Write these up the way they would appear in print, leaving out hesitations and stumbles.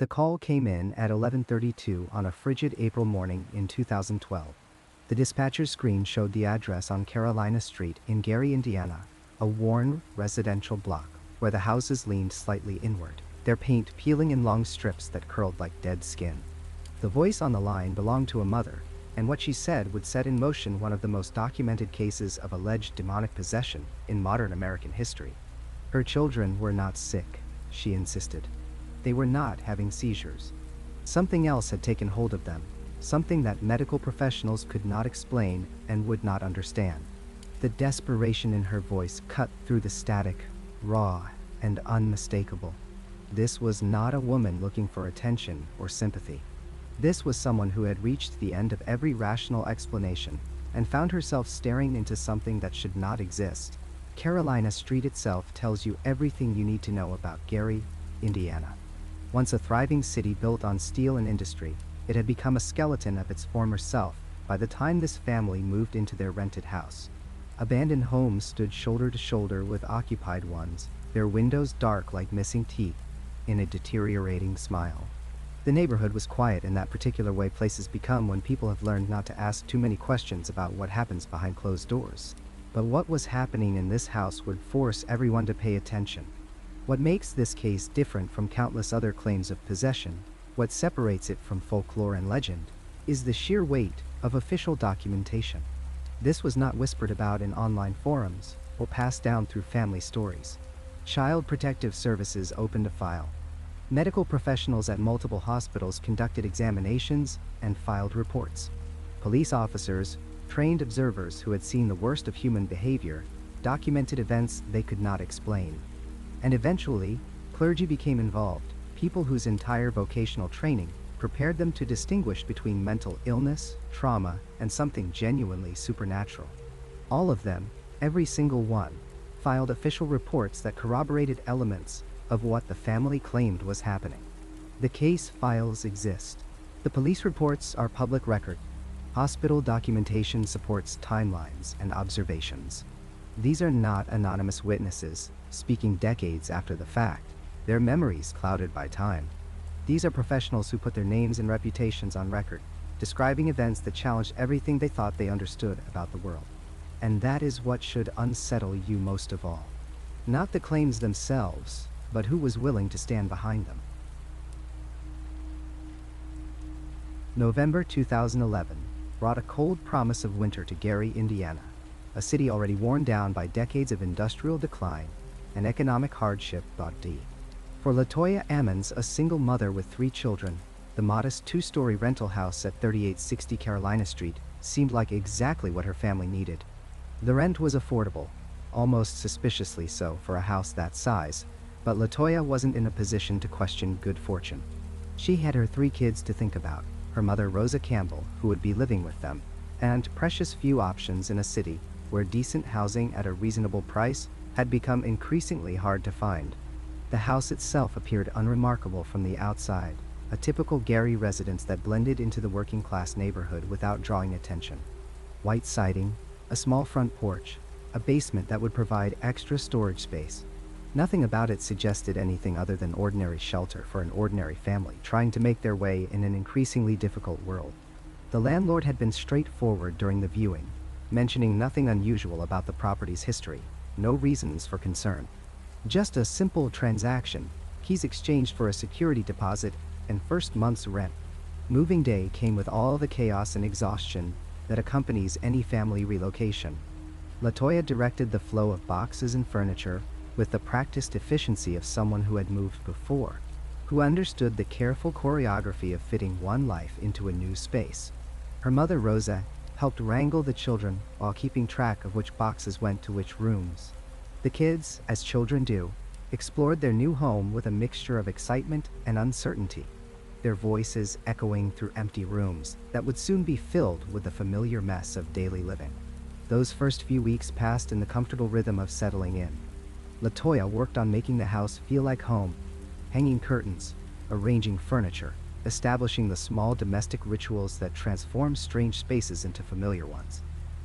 The call came in at 11:32 on a frigid April morning in 2012. The dispatcher's screen showed the address on Carolina Street in Gary, Indiana, a worn residential block where the houses leaned slightly inward, their paint peeling in long strips that curled like dead skin. The voice on the line belonged to a mother, and what she said would set in motion one of the most documented cases of alleged demonic possession in modern American history. Her children were not sick, she insisted. They were not having seizures. Something else had taken hold of them, something that medical professionals could not explain and would not understand. The desperation in her voice cut through the static, raw, and unmistakable. This was not a woman looking for attention or sympathy. This was someone who had reached the end of every rational explanation and found herself staring into something that should not exist. Carolina Street itself tells you everything you need to know about Gary, Indiana. Once a thriving city built on steel and industry, it had become a skeleton of its former self by the time this family moved into their rented house. Abandoned homes stood shoulder to shoulder with occupied ones, their windows dark like missing teeth in a deteriorating smile. The neighborhood was quiet in that particular way places become when people have learned not to ask too many questions about what happens behind closed doors. But what was happening in this house would force everyone to pay attention. What makes this case different from countless other claims of possession, what separates it from folklore and legend, is the sheer weight of official documentation. This was not whispered about in online forums or passed down through family stories. Child Protective Services opened a file. Medical professionals at multiple hospitals conducted examinations and filed reports. Police officers, trained observers who had seen the worst of human behavior, documented events they could not explain. And eventually, clergy became involved, people whose entire vocational training prepared them to distinguish between mental illness, trauma, and something genuinely supernatural. All of them, every single one, filed official reports that corroborated elements of what the family claimed was happening. The case files exist. The police reports are public record. Hospital documentation supports timelines and observations. These are not anonymous witnesses, speaking decades after the fact, their memories clouded by time. These are professionals who put their names and reputations on record, describing events that challenged everything they thought they understood about the world. And that is what should unsettle you most of all. Not the claims themselves, but who was willing to stand behind them. November 2011 brought a cold promise of winter to Gary, Indiana, a city already worn down by decades of industrial decline and economic hardship. For Latoya Ammons, a single mother with 3 children, the modest 2-story rental house at 3860 Carolina Street seemed like exactly what her family needed. The rent was affordable, almost suspiciously so for a house that size, but Latoya wasn't in a position to question good fortune. She had her 3 kids to think about, her mother Rosa Campbell, who would be living with them, and precious few options in a city where decent housing at a reasonable price had become increasingly hard to find. The house itself appeared unremarkable from the outside, a typical Gary residence that blended into the working-class neighborhood without drawing attention. White siding, a small front porch, a basement that would provide extra storage space. Nothing about it suggested anything other than ordinary shelter for an ordinary family trying to make their way in an increasingly difficult world. The landlord had been straightforward during the viewing, mentioning nothing unusual about the property's history, no reasons for concern. Just a simple transaction, keys exchanged for a security deposit and first month's rent. Moving day came with all the chaos and exhaustion that accompanies any family relocation. Latoya directed the flow of boxes and furniture with the practiced efficiency of someone who had moved before, who understood the careful choreography of fitting one life into a new space. Her mother Rosa helped wrangle the children while keeping track of which boxes went to which rooms. The kids, as children do, explored their new home with a mixture of excitement and uncertainty, their voices echoing through empty rooms that would soon be filled with the familiar mess of daily living. Those first few weeks passed in the comfortable rhythm of settling in. Latoya worked on making the house feel like home, hanging curtains, arranging furniture, establishing the small domestic rituals that transform strange spaces into familiar ones.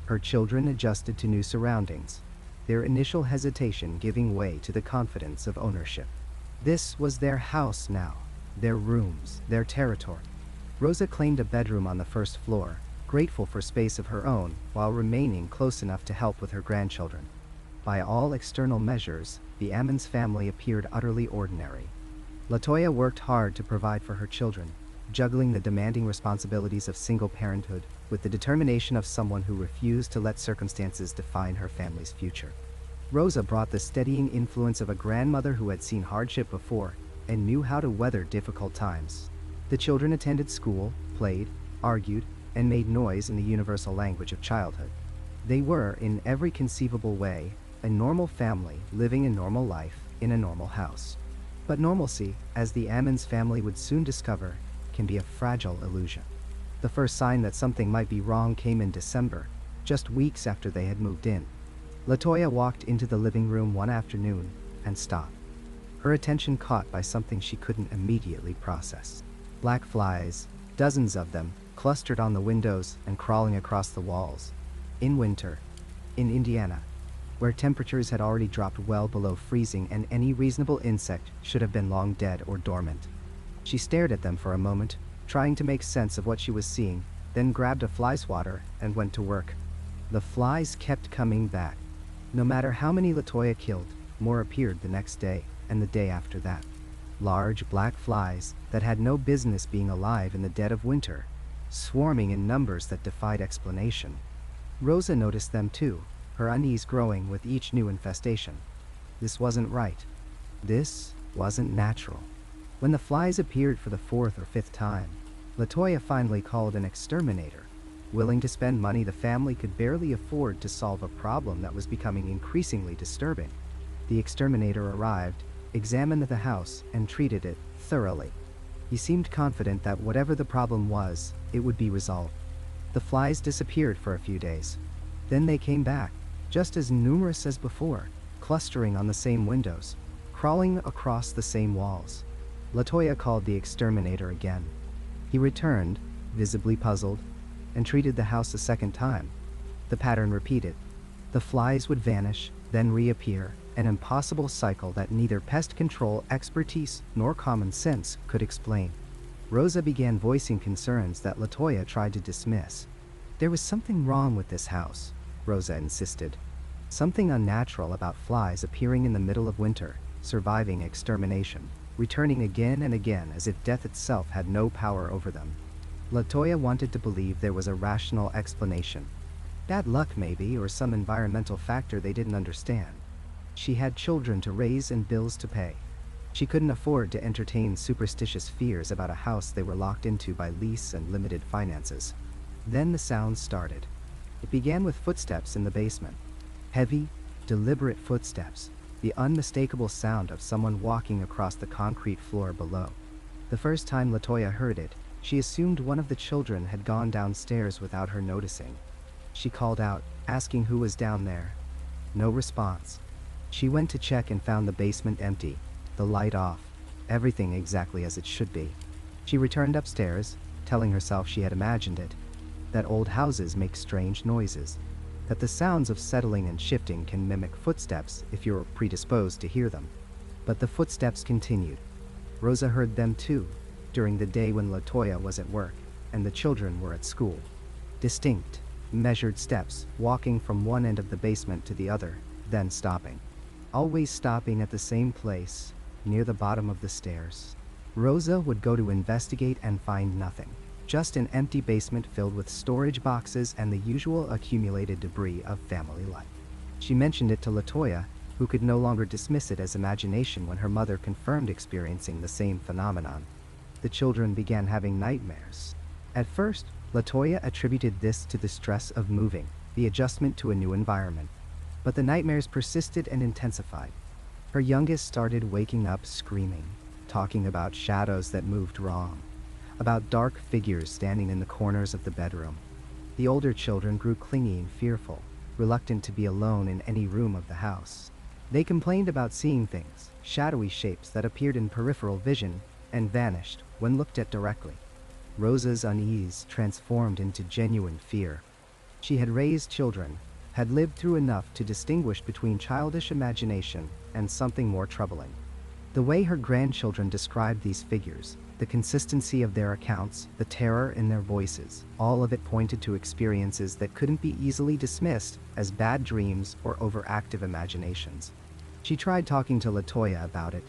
Her children adjusted to new surroundings, their initial hesitation giving way to the confidence of ownership. This was their house now, their rooms, their territory. Rosa claimed a bedroom on the first floor, grateful for space of her own while remaining close enough to help with her grandchildren. By all external measures, the Ammons family appeared utterly ordinary. LaToya worked hard to provide for her children, juggling the demanding responsibilities of single parenthood with the determination of someone who refused to let circumstances define her family's future. Rosa brought the steadying influence of a grandmother who had seen hardship before and knew how to weather difficult times. The children attended school, played, argued, and made noise in the universal language of childhood. They were, in every conceivable way, a normal family living a normal life in a normal house. But normalcy, as the Ammons family would soon discover, can be a fragile illusion. The first sign that something might be wrong came in December, just weeks after they had moved in. LaToya walked into the living room one afternoon and stopped, her attention caught by something she couldn't immediately process. Black flies, dozens of them, clustered on the windows and crawling across the walls. In winter, in Indiana, where temperatures had already dropped well below freezing and any reasonable insect should have been long dead or dormant. She stared at them for a moment, trying to make sense of what she was seeing, then grabbed a fly swatter and went to work. The flies kept coming back. No matter how many LaToya killed, more appeared the next day and the day after that. Large black flies that had no business being alive in the dead of winter, swarming in numbers that defied explanation. Rosa noticed them too, her unease growing with each new infestation. This wasn't right. This wasn't natural. When the flies appeared for the fourth or fifth time, LaToya finally called an exterminator, willing to spend money the family could barely afford to solve a problem that was becoming increasingly disturbing. The exterminator arrived, examined the house, and treated it thoroughly. He seemed confident that whatever the problem was, it would be resolved. The flies disappeared for a few days. Then they came back, just as numerous as before, clustering on the same windows, crawling across the same walls. LaToya called the exterminator again. He returned, visibly puzzled, and treated the house a second time. The pattern repeated. The flies would vanish, then reappear, an impossible cycle that neither pest control expertise nor common sense could explain. Rosa began voicing concerns that LaToya tried to dismiss. There was something wrong with this house, Rosa insisted. Something unnatural about flies appearing in the middle of winter, surviving extermination, returning again and again as if death itself had no power over them. LaToya wanted to believe there was a rational explanation. Bad luck maybe, or some environmental factor they didn't understand. She had children to raise and bills to pay. She couldn't afford to entertain superstitious fears about a house they were locked into by lease and limited finances. Then the sounds started. It began with footsteps in the basement. Heavy, deliberate footsteps, the unmistakable sound of someone walking across the concrete floor below. The first time LaToya heard it, she assumed one of the children had gone downstairs without her noticing. She called out, asking who was down there. No response. She went to check and found the basement empty, the light off, everything exactly as it should be. She returned upstairs, telling herself she had imagined it, that old houses make strange noises, that the sounds of settling and shifting can mimic footsteps if you're predisposed to hear them. But the footsteps continued. Rosa heard them too, during the day when LaToya was at work and the children were at school. Distinct, measured steps, walking from one end of the basement to the other, then stopping. Always stopping at the same place, near the bottom of the stairs. Rosa would go to investigate and find nothing. Just an empty basement filled with storage boxes and the usual accumulated debris of family life. She mentioned it to LaToya, who could no longer dismiss it as imagination when her mother confirmed experiencing the same phenomenon. The children began having nightmares. At first, LaToya attributed this to the stress of moving, the adjustment to a new environment. But the nightmares persisted and intensified. Her youngest started waking up screaming, talking about shadows that moved wrong, about dark figures standing in the corners of the bedroom. The older children grew clingy and fearful, reluctant to be alone in any room of the house. They complained about seeing things, shadowy shapes that appeared in peripheral vision and vanished when looked at directly. Rosa's unease transformed into genuine fear. She had raised children, had lived through enough to distinguish between childish imagination and something more troubling. The way her grandchildren described these figures, The consistency of their accounts, the terror in their voices, all of it pointed to experiences that couldn't be easily dismissed as bad dreams or overactive imaginations. She tried talking to Latoya about it,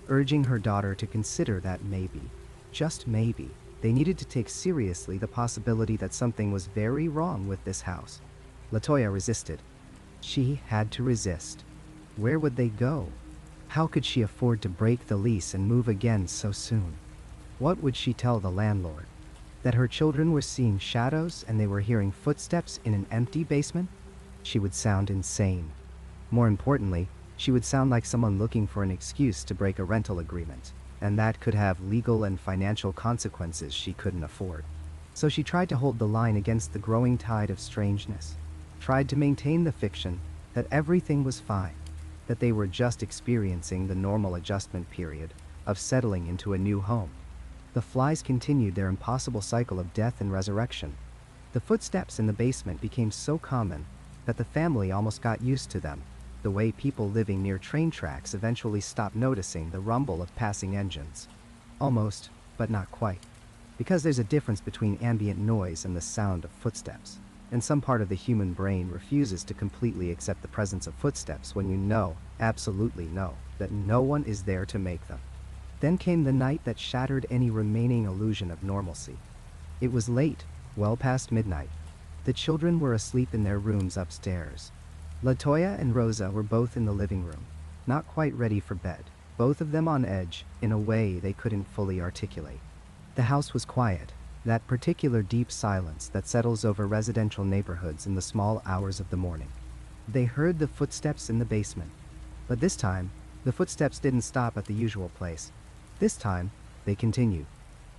urging her daughter to consider that maybe, just maybe, they needed to take seriously the possibility that something was very wrong with this house. Latoya resisted. She had to resist. Where would they go? How could she afford to break the lease and move again so soon? What would she tell the landlord? That her children were seeing shadows and they were hearing footsteps in an empty basement? She would sound insane. More importantly, she would sound like someone looking for an excuse to break a rental agreement, and that could have legal and financial consequences she couldn't afford. So she tried to hold the line against the growing tide of strangeness, tried to maintain the fiction that everything was fine, that they were just experiencing the normal adjustment period of settling into a new home. The flies continued their impossible cycle of death and resurrection. The footsteps in the basement became so common that the family almost got used to them, the way people living near train tracks eventually stopped noticing the rumble of passing engines. Almost, but not quite. Because there's a difference between ambient noise and the sound of footsteps, and some part of the human brain refuses to completely accept the presence of footsteps when you know, absolutely know, that no one is there to make them. Then came the night that shattered any remaining illusion of normalcy. It was late, well past midnight. The children were asleep in their rooms upstairs. Latoya and Rosa were both in the living room, not quite ready for bed, both of them on edge in a way they couldn't fully articulate. The house was quiet, that particular deep silence that settles over residential neighborhoods in the small hours of the morning. They heard the footsteps in the basement, but this time, the footsteps didn't stop at the usual place. This time, they continued.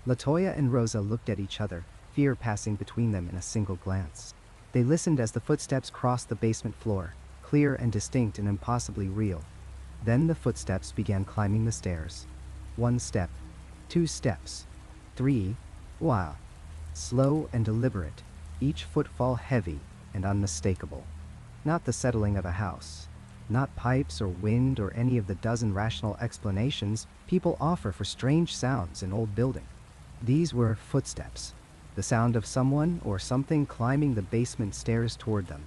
Latoya and Rosa looked at each other, fear passing between them in a single glance. They listened as the footsteps crossed the basement floor, clear and distinct and impossibly real. Then the footsteps began climbing the stairs. 1 step, 2 steps, 3, wow. Slow and deliberate, each footfall heavy and unmistakable. Not the settling of a house. Not pipes or wind or any of the dozen rational explanations people offer for strange sounds in old buildings. These were footsteps, the sound of someone or something climbing the basement stairs toward them.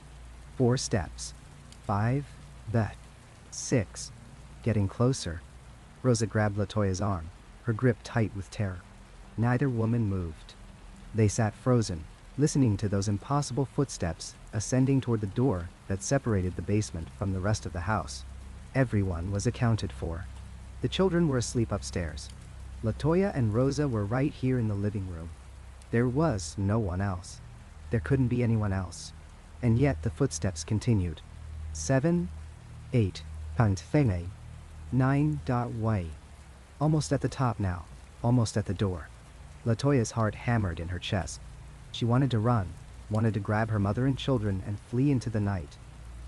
4 steps, 5, 6, getting closer. Rosa grabbed Latoya's arm, her grip tight with terror. Neither woman moved. They sat frozen, listening to those impossible footsteps ascending toward the door that separated the basement from the rest of the house. Everyone was accounted for. The children were asleep upstairs. Latoya and Rosa were right here in the living room. There was no one else. There couldn't be anyone else. And yet the footsteps continued. 7, 8, 9. Way. Almost at the top now, almost at the door. Latoya's heart hammered in her chest. She wanted to run, wanted to grab her mother and children and flee into the night,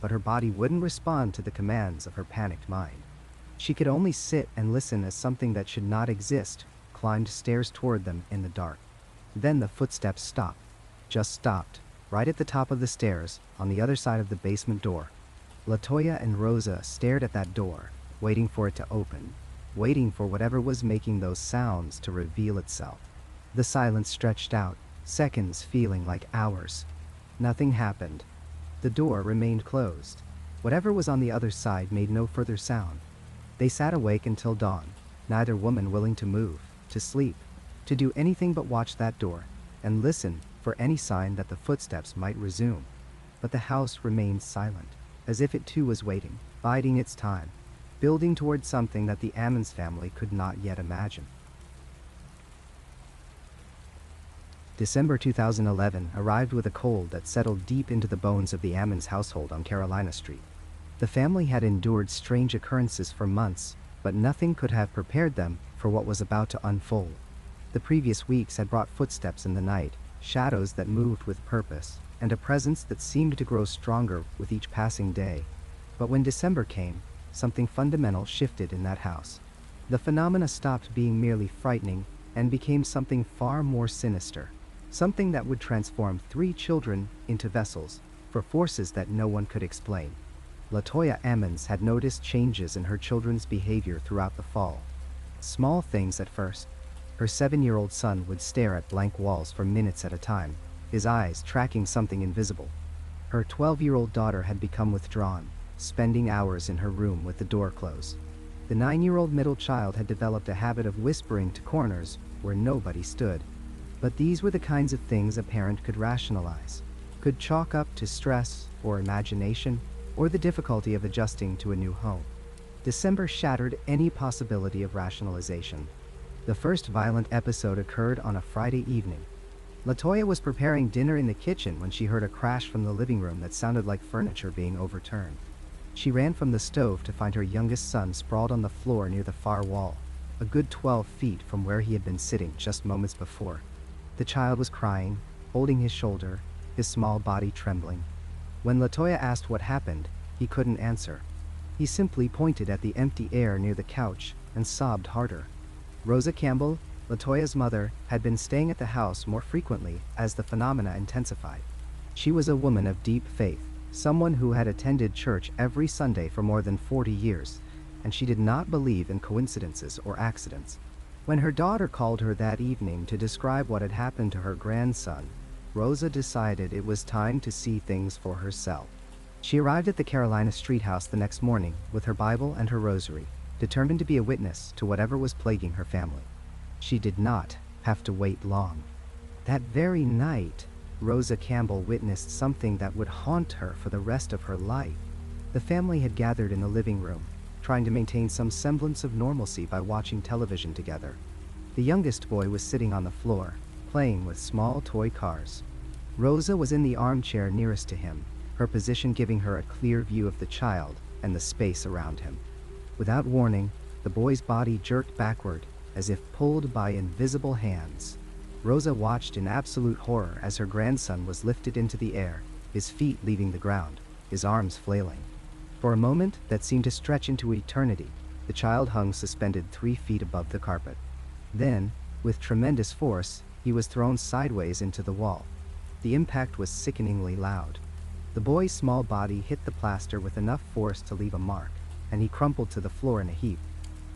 but her body wouldn't respond to the commands of her panicked mind. She could only sit and listen as something that should not exist climbed stairs toward them in the dark. Then the footsteps stopped, just stopped, right at the top of the stairs, on the other side of the basement door. Latoya and Rosa stared at that door, waiting for it to open, waiting for whatever was making those sounds to reveal itself. The silence stretched out, seconds feeling like hours. Nothing happened. The door remained closed. Whatever was on the other side made no further sound. They sat awake until dawn, neither woman willing to move, to sleep, to do anything but watch that door and listen for any sign that the footsteps might resume. But the house remained silent, as if it too was waiting, biding its time, building toward something that the Ammons family could not yet imagine. December 2011 arrived with a cold that settled deep into the bones of the Ammons household on Carolina Street. The family had endured strange occurrences for months, but nothing could have prepared them for what was about to unfold. The previous weeks had brought footsteps in the night, shadows that moved with purpose, and a presence that seemed to grow stronger with each passing day. But when December came, something fundamental shifted in that house. The phenomena stopped being merely frightening and became something far more sinister. Something that would transform 3 children into vessels for forces that no one could explain. Latoya Ammons had noticed changes in her children's behavior throughout the fall. Small things at first. Her 7-year-old son would stare at blank walls for minutes at a time, his eyes tracking something invisible. Her 12-year-old daughter had become withdrawn, spending hours in her room with the door closed. The 9-year-old middle child had developed a habit of whispering to corners where nobody stood. But these were the kinds of things a parent could rationalize, could chalk up to stress or imagination, or the difficulty of adjusting to a new home. December shattered any possibility of rationalization. The first violent episode occurred on a Friday evening. LaToya was preparing dinner in the kitchen when she heard a crash from the living room that sounded like furniture being overturned. She ran from the stove to find her youngest son sprawled on the floor near the far wall, a good 12 feet from where he had been sitting just moments before. The child was crying, holding his shoulder, his small body trembling. When LaToya asked what happened, he couldn't answer. He simply pointed at the empty air near the couch and sobbed harder. Rosa Campbell, LaToya's mother, had been staying at the house more frequently as the phenomena intensified. She was a woman of deep faith, someone who had attended church every Sunday for more than 40 years, and she did not believe in coincidences or accidents. When her daughter called her that evening to describe what had happened to her grandson, Rosa decided it was time to see things for herself. She arrived at the Carolina Street house the next morning with her Bible and her rosary, determined to be a witness to whatever was plaguing her family. She did not have to wait long. That very night, Rosa Campbell witnessed something that would haunt her for the rest of her life. The family had gathered in the living room, trying to maintain some semblance of normalcy by watching television together. The youngest boy was sitting on the floor, playing with small toy cars. Rosa was in the armchair nearest to him, her position giving her a clear view of the child and the space around him. Without warning, the boy's body jerked backward, as if pulled by invisible hands. Rosa watched in absolute horror as her grandson was lifted into the air, his feet leaving the ground, his arms flailing. For a moment that seemed to stretch into eternity, the child hung suspended 3 feet above the carpet. Then, with tremendous force, he was thrown sideways into the wall. The impact was sickeningly loud. The boy's small body hit the plaster with enough force to leave a mark, and he crumpled to the floor in a heap.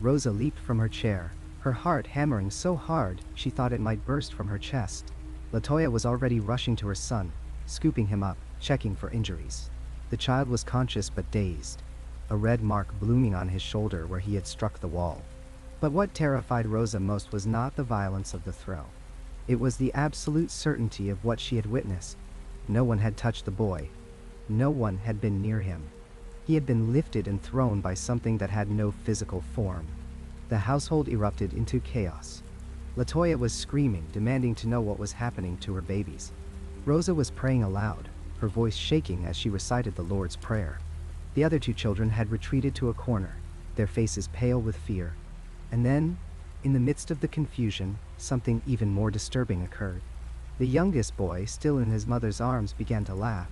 Rosa leaped from her chair, her heart hammering so hard she thought it might burst from her chest. LaToya was already rushing to her son, scooping him up, checking for injuries. The child was conscious but dazed, a red mark blooming on his shoulder where he had struck the wall. But what terrified Rosa most was not the violence of the throw. It was the absolute certainty of what she had witnessed. No one had touched the boy. No one had been near him. He had been lifted and thrown by something that had no physical form. The household erupted into chaos. LaToya was screaming, demanding to know what was happening to her babies. Rosa was praying aloud, her voice shaking as she recited the Lord's Prayer. The other 2 children had retreated to a corner, their faces pale with fear. And then, in the midst of the confusion, something even more disturbing occurred. The youngest boy, still in his mother's arms, began to laugh,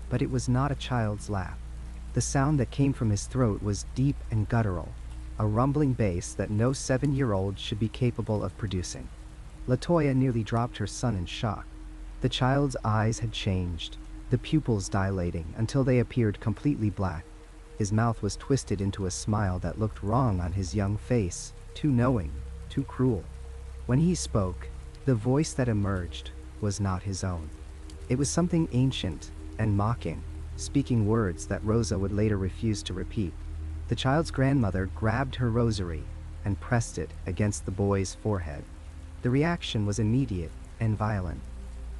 but it was not a child's laugh. The sound that came from his throat was deep and guttural, a rumbling bass that no 7-year-old should be capable of producing. LaToya nearly dropped her son in shock. The child's eyes had changed, the pupils dilating until they appeared completely black. His mouth was twisted into a smile that looked wrong on his young face, too knowing, too cruel. When he spoke, the voice that emerged was not his own. It was something ancient and mocking, speaking words that Rosa would later refuse to repeat. The child's grandmother grabbed her rosary and pressed it against the boy's forehead. The reaction was immediate and violent.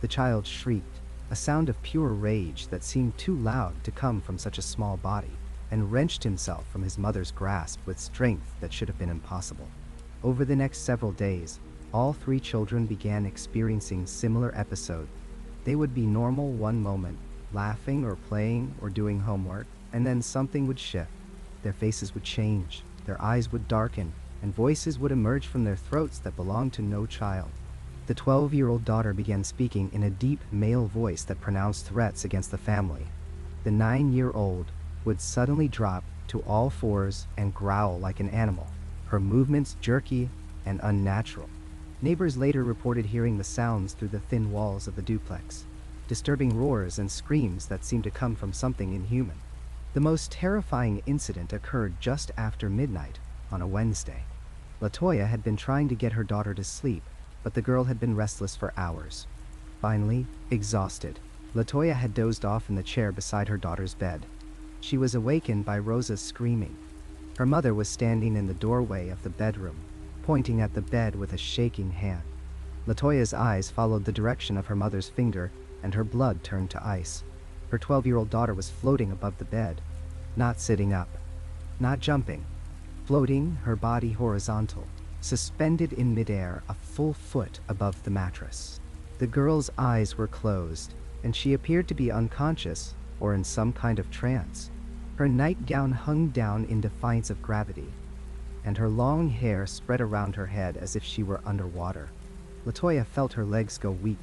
The child shrieked, a sound of pure rage that seemed too loud to come from such a small body, and wrenched himself from his mother's grasp with strength that should have been impossible. Over the next several days, all 3 children began experiencing similar episodes. They would be normal one moment, laughing or playing or doing homework, and then something would shift. Their faces would change, their eyes would darken, and voices would emerge from their throats that belonged to no child. The 12-year-old daughter began speaking in a deep male voice that pronounced threats against the family. The 9-year-old would suddenly drop to all fours and growl like an animal, her movements jerky and unnatural. Neighbors later reported hearing the sounds through the thin walls of the duplex, disturbing roars and screams that seemed to come from something inhuman. The most terrifying incident occurred just after midnight on a Wednesday. LaToya had been trying to get her daughter to sleep, but the girl had been restless for hours. Finally, exhausted, LaToya had dozed off in the chair beside her daughter's bed. She was awakened by Rosa's screaming. Her mother was standing in the doorway of the bedroom, pointing at the bed with a shaking hand. LaToya's eyes followed the direction of her mother's finger, and her blood turned to ice. Her 12-year-old daughter was floating above the bed, not sitting up, not jumping, floating, her body horizontal, suspended in midair a full foot above the mattress. The girl's eyes were closed, and she appeared to be unconscious or in some kind of trance. Her nightgown hung down in defiance of gravity, and her long hair spread around her head as if she were underwater. LaToya felt her legs go weak.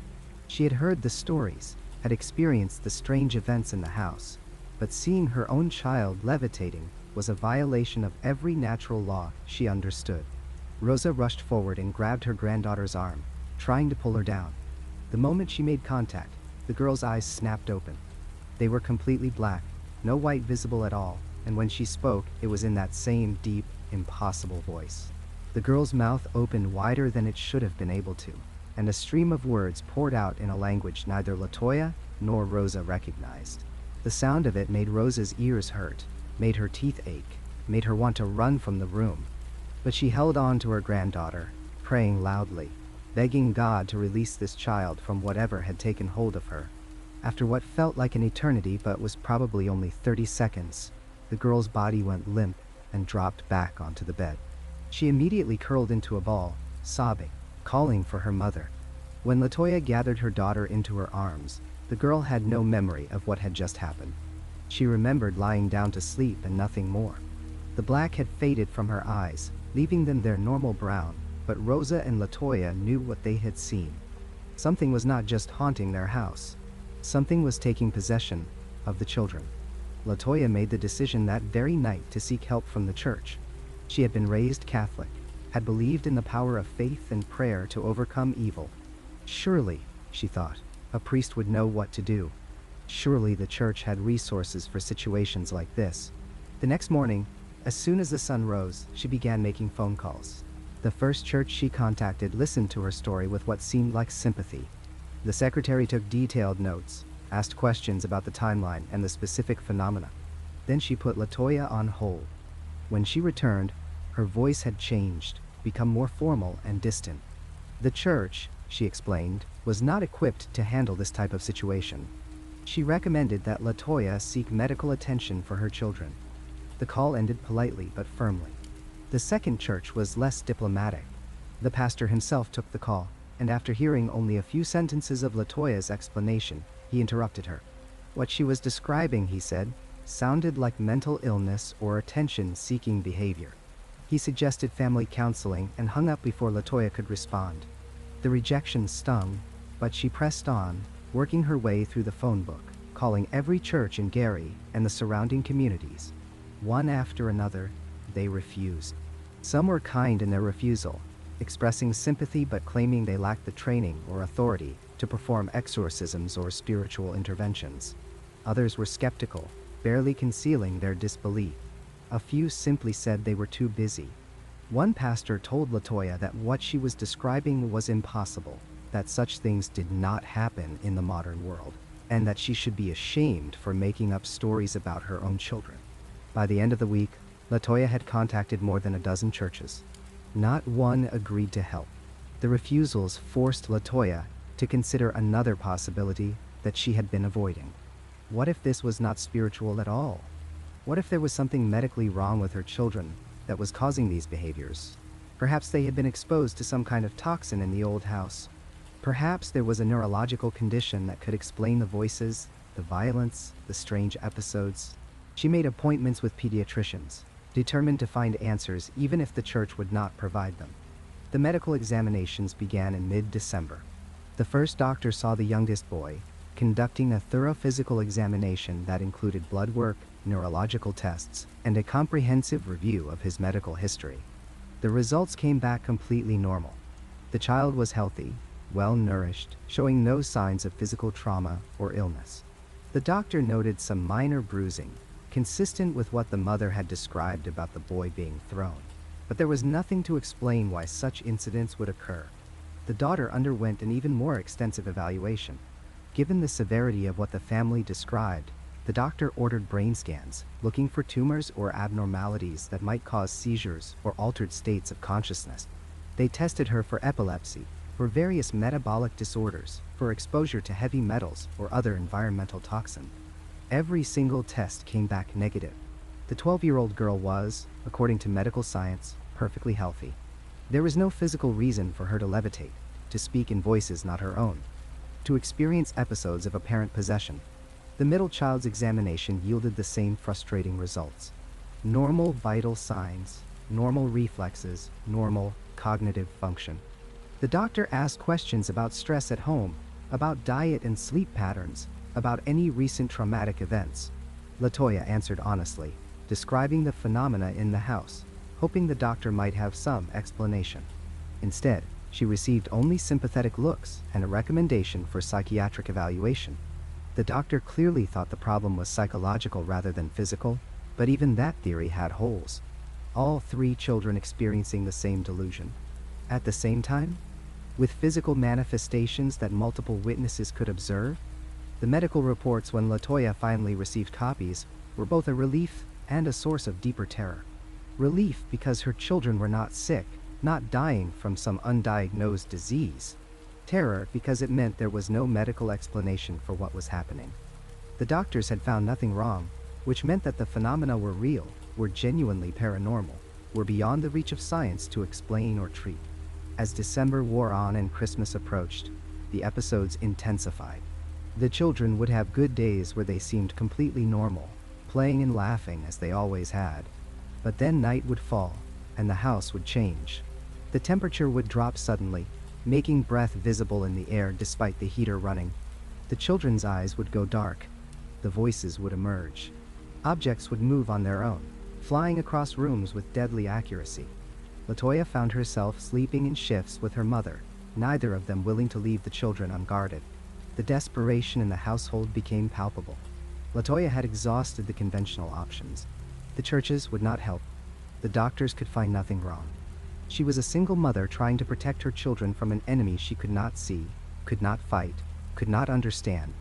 She had heard the stories, had experienced the strange events in the house, but seeing her own child levitating was a violation of every natural law she understood. Rosa rushed forward and grabbed her granddaughter's arm, trying to pull her down. The moment she made contact, the girl's eyes snapped open. They were completely black, no white visible at all, and when she spoke, it was in that same deep, impossible voice. The girl's mouth opened wider than it should have been able to, and a stream of words poured out in a language neither LaToya nor Rosa recognized. The sound of it made Rosa's ears hurt, made her teeth ache, made her want to run from the room. But she held on to her granddaughter, praying loudly, begging God to release this child from whatever had taken hold of her. After what felt like an eternity but was probably only 30 seconds, the girl's body went limp and dropped back onto the bed. She immediately curled into a ball, sobbing, calling for her mother. When LaToya gathered her daughter into her arms, the girl had no memory of what had just happened. She remembered lying down to sleep and nothing more. The black had faded from her eyes, leaving them their normal brown, but Rosa and LaToya knew what they had seen. Something was not just haunting their house. Something was taking possession of the children. LaToya made the decision that very night to seek help from the church. She had been raised Catholic, had believed in the power of faith and prayer to overcome evil. Surely, she thought, a priest would know what to do. Surely the church had resources for situations like this. The next morning, as soon as the sun rose, she began making phone calls. The first church she contacted listened to her story with what seemed like sympathy. The secretary took detailed notes, asked questions about the timeline and the specific phenomena. Then she put LaToya on hold. When she returned, her voice had changed, become more formal and distant. The church, she explained, was not equipped to handle this type of situation. She recommended that LaToya seek medical attention for her children. The call ended politely but firmly. The second church was less diplomatic. The pastor himself took the call, and after hearing only a few sentences of LaToya's explanation, he interrupted her. What she was describing, he said, sounded like mental illness or attention-seeking behavior. He suggested family counseling and hung up before LaToya could respond. The rejection stung, but she pressed on, working her way through the phone book, calling every church in Gary and the surrounding communities. One after another, they refused. Some were kind in their refusal, expressing sympathy but claiming they lacked the training or authority to perform exorcisms or spiritual interventions. Others were skeptical, barely concealing their disbelief. A few simply said they were too busy. One pastor told LaToya that what she was describing was impossible, that such things did not happen in the modern world, and that she should be ashamed for making up stories about her own children. By the end of the week, LaToya had contacted more than a dozen churches. Not one agreed to help. The refusals forced LaToya to consider another possibility that she had been avoiding. What if this was not spiritual at all? What if there was something medically wrong with her children that was causing these behaviors? Perhaps they had been exposed to some kind of toxin in the old house. Perhaps there was a neurological condition that could explain the voices, the violence, the strange episodes. She made appointments with pediatricians, determined to find answers even if the church would not provide them. The medical examinations began in mid-December. The first doctor saw the youngest boy, conducting a thorough physical examination that included blood work, neurological tests, and a comprehensive review of his medical history. The results came back completely normal. The child was healthy, well-nourished, showing no signs of physical trauma or illness. The doctor noted some minor bruising, consistent with what the mother had described about the boy being thrown. But there was nothing to explain why such incidents would occur. The daughter underwent an even more extensive evaluation. Given the severity of what the family described, the doctor ordered brain scans, looking for tumors or abnormalities that might cause seizures or altered states of consciousness. They tested her for epilepsy, for various metabolic disorders, for exposure to heavy metals or other environmental toxin. Every single test came back negative. The 12-year-old girl was, according to medical science, perfectly healthy. There was no physical reason for her to levitate, to speak in voices not her own, to experience episodes of apparent possession. The middle child's examination yielded the same frustrating results. Normal vital signs, normal reflexes, normal cognitive function. The doctor asked questions about stress at home, about diet and sleep patterns, about any recent traumatic events. LaToya answered honestly, describing the phenomena in the house, hoping the doctor might have some explanation. Instead, she received only sympathetic looks and a recommendation for psychiatric evaluation. The doctor clearly thought the problem was psychological rather than physical, but even that theory had holes. All three children experiencing the same delusion. At the same time? With physical manifestations that multiple witnesses could observe? The medical reports when LaToya finally received copies were both a relief and a source of deeper terror. Relief because her children were not sick, not dying from some undiagnosed disease. Terror because it meant there was no medical explanation for what was happening. The doctors had found nothing wrong, which meant that the phenomena were real, were genuinely paranormal, were beyond the reach of science to explain or treat. As December wore on and Christmas approached, the episodes intensified. The children would have good days where they seemed completely normal, playing and laughing as they always had. But then night would fall, and the house would change. The temperature would drop suddenly, making breath visible in the air despite the heater running. The children's eyes would go dark. The voices would emerge. Objects would move on their own, flying across rooms with deadly accuracy. LaToya found herself sleeping in shifts with her mother, neither of them willing to leave the children unguarded. The desperation in the household became palpable. LaToya had exhausted the conventional options. The churches would not help. The doctors could find nothing wrong. She was a single mother trying to protect her children from an enemy she could not see, could not fight, could not understand.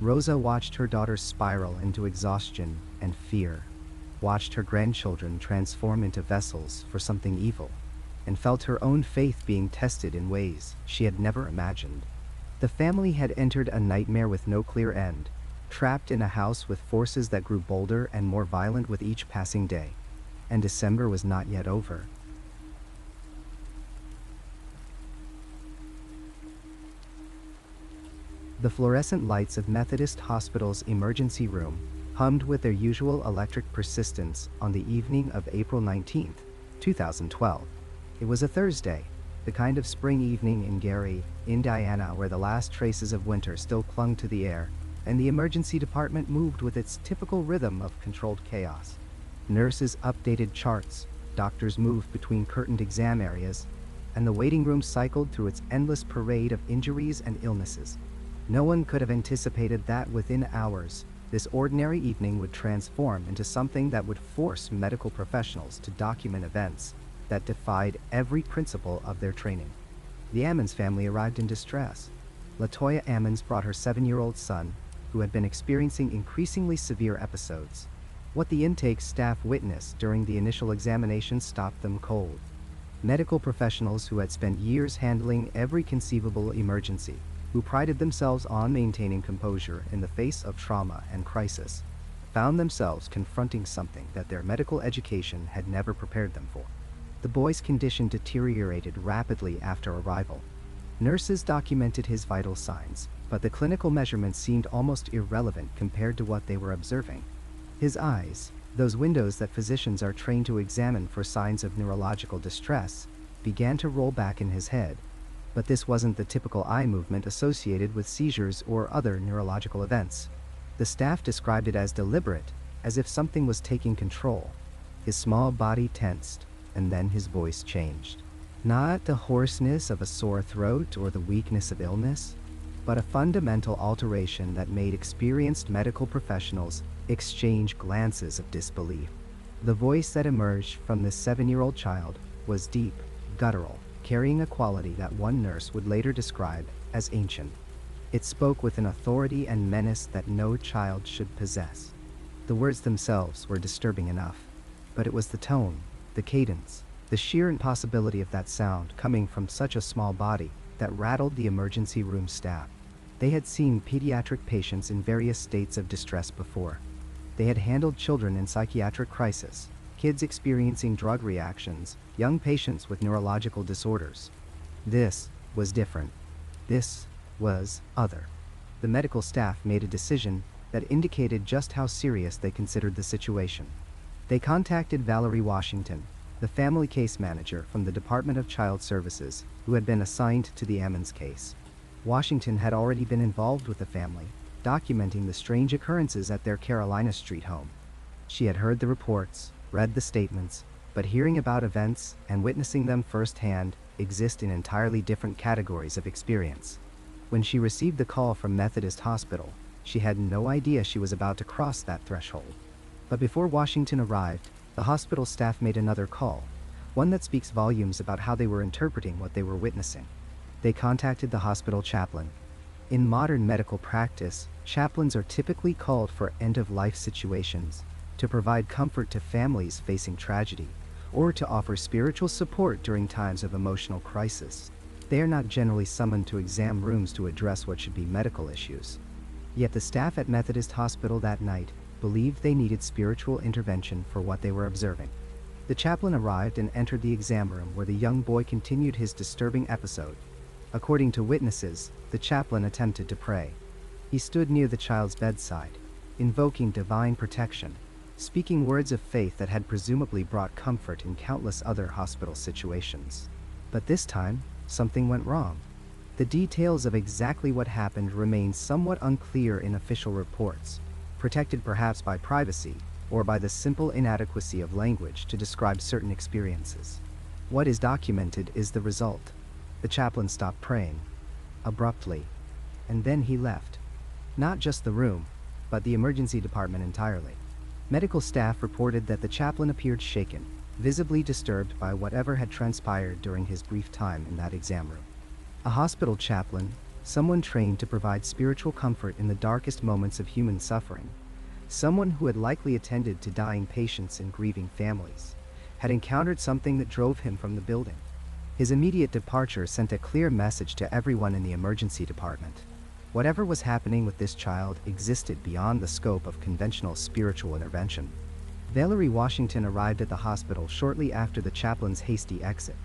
Rosa watched her daughters spiral into exhaustion and fear, watched her grandchildren transform into vessels for something evil, and felt her own faith being tested in ways she had never imagined. The family had entered a nightmare with no clear end, trapped in a house with forces that grew bolder and more violent with each passing day. And December was not yet over. The fluorescent lights of Methodist Hospital's emergency room hummed with their usual electric persistence on the evening of April 19, 2012. It was a Thursday, the kind of spring evening in Gary, Indiana, where the last traces of winter still clung to the air, and the emergency department moved with its typical rhythm of controlled chaos. Nurses updated charts, doctors moved between curtained exam areas, and the waiting room cycled through its endless parade of injuries and illnesses. No one could have anticipated that within hours, this ordinary evening would transform into something that would force medical professionals to document events that defied every principle of their training. The Ammons family arrived in distress. LaToya Ammons brought her 7-year-old son, who had been experiencing increasingly severe episodes. What the intake staff witnessed during the initial examination stopped them cold. Medical professionals who had spent years handling every conceivable emergency, who prided themselves on maintaining composure in the face of trauma and crisis, found themselves confronting something that their medical education had never prepared them for. The boy's condition deteriorated rapidly after arrival. Nurses documented his vital signs, but the clinical measurements seemed almost irrelevant compared to what they were observing. His eyes, those windows that physicians are trained to examine for signs of neurological distress, began to roll back in his head. But this wasn't the typical eye movement associated with seizures or other neurological events. The staff described it as deliberate, as if something was taking control. His small body tensed, and then his voice changed. Not the hoarseness of a sore throat or the weakness of illness, but a fundamental alteration that made experienced medical professionals exchange glances of disbelief. The voice that emerged from this 7-year-old child was deep, guttural, carrying a quality that one nurse would later describe as ancient. It spoke with an authority and menace that no child should possess. The words themselves were disturbing enough, but it was the tone, the cadence, the sheer impossibility of that sound coming from such a small body that rattled the emergency room staff. They had seen pediatric patients in various states of distress before. They had handled children in psychiatric crisis, kids experiencing drug reactions, young patients with neurological disorders. This was different. This was other. The medical staff made a decision that indicated just how serious they considered the situation. They contacted Valerie Washington, the family case manager from the Department of Child Services, who had been assigned to the Ammons case. Washington had already been involved with the family, documenting the strange occurrences at their Carolina Street home. She had heard the reports, read the statements, but hearing about events and witnessing them firsthand exist in entirely different categories of experience. When she received the call from Methodist Hospital, she had no idea she was about to cross that threshold. But before Washington arrived, the hospital staff made another call, one that speaks volumes about how they were interpreting what they were witnessing. They contacted the hospital chaplain. In modern medical practice, chaplains are typically called for end-of-life situations, to provide comfort to families facing tragedy, or to offer spiritual support during times of emotional crisis. They are not generally summoned to exam rooms to address what should be medical issues. Yet the staff at Methodist Hospital that night believed they needed spiritual intervention for what they were observing. The chaplain arrived and entered the exam room where the young boy continued his disturbing episode. According to witnesses, the chaplain attempted to pray. He stood near the child's bedside, invoking divine protection, speaking words of faith that had presumably brought comfort in countless other hospital situations. But this time, something went wrong. The details of exactly what happened remain somewhat unclear in official reports, protected perhaps by privacy or by the simple inadequacy of language to describe certain experiences. What is documented is the result. The chaplain stopped praying, abruptly, and then he left. Not just the room, but the emergency department entirely. Medical staff reported that the chaplain appeared shaken, visibly disturbed by whatever had transpired during his brief time in that exam room. A hospital chaplain, someone trained to provide spiritual comfort in the darkest moments of human suffering, someone who had likely attended to dying patients and grieving families, had encountered something that drove him from the building. His immediate departure sent a clear message to everyone in the emergency department. Whatever was happening with this child existed beyond the scope of conventional spiritual intervention. Valerie Washington arrived at the hospital shortly after the chaplain's hasty exit.